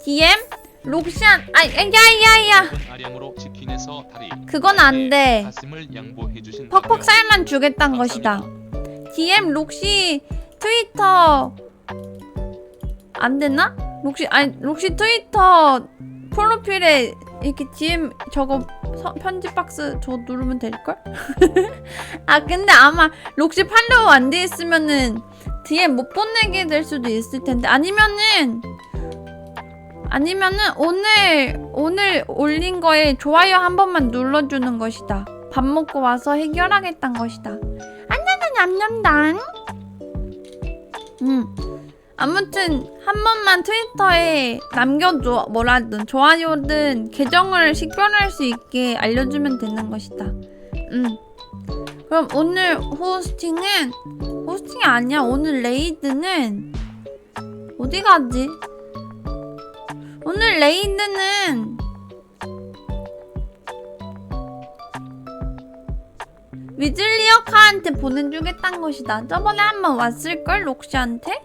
DM? 록시안 야야야 아량으로 치킨에서 다리 그건 안돼. 가슴을 양보해 주신 퍽퍽 살만 주겠다는 것이다. DM 록시 트위터 안되나? 록시 트위터 프로필에 이렇게 DM 저거 편집 박스 저거 누르면 될걸? 아 근데 아마 록시 팔로우 안 돼 있으면은 DM 못 보내게 될 수도 있을 텐데 아니면은 오늘 올린 거에 좋아요 한 번만 눌러주는 것이다. 밥 먹고 와서 해결하겠다는 것이다. 냠냠단. 아무튼 한 번만 트위터에 남겨줘. 뭐라든 좋아요든 계정을 식별할 수 있게 알려주면 되는 것이다. 그럼 오늘 호스팅이 아니야. 오늘 레이드는 어디 가지? 오늘 레이드는 위즐리어카한테 보내주겠다는 것이다. 저번에 한번 왔을걸? 록시한테?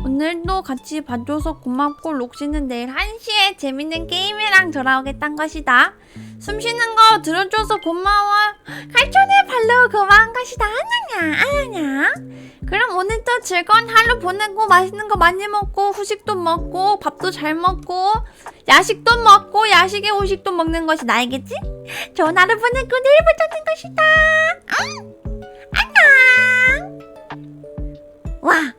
오늘도 같이 봐줘서 고맙고 록시는 내일 1시에 재밌는 게임이랑 돌아오겠다는 것이다. 숨쉬는 거 들어줘서 고마워. 갈촌의 팔로우 고마운 것이다. 아냐냐. 그럼 오늘도 즐거운 하루 보내고 맛있는 거 많이 먹고 후식도 먹고 밥도 잘 먹고 야식도 먹고 야식에 후식도 먹는 것이다. 알겠지? 좋은 하루 보내고 내일 보자는 것이다. 안녕. 와.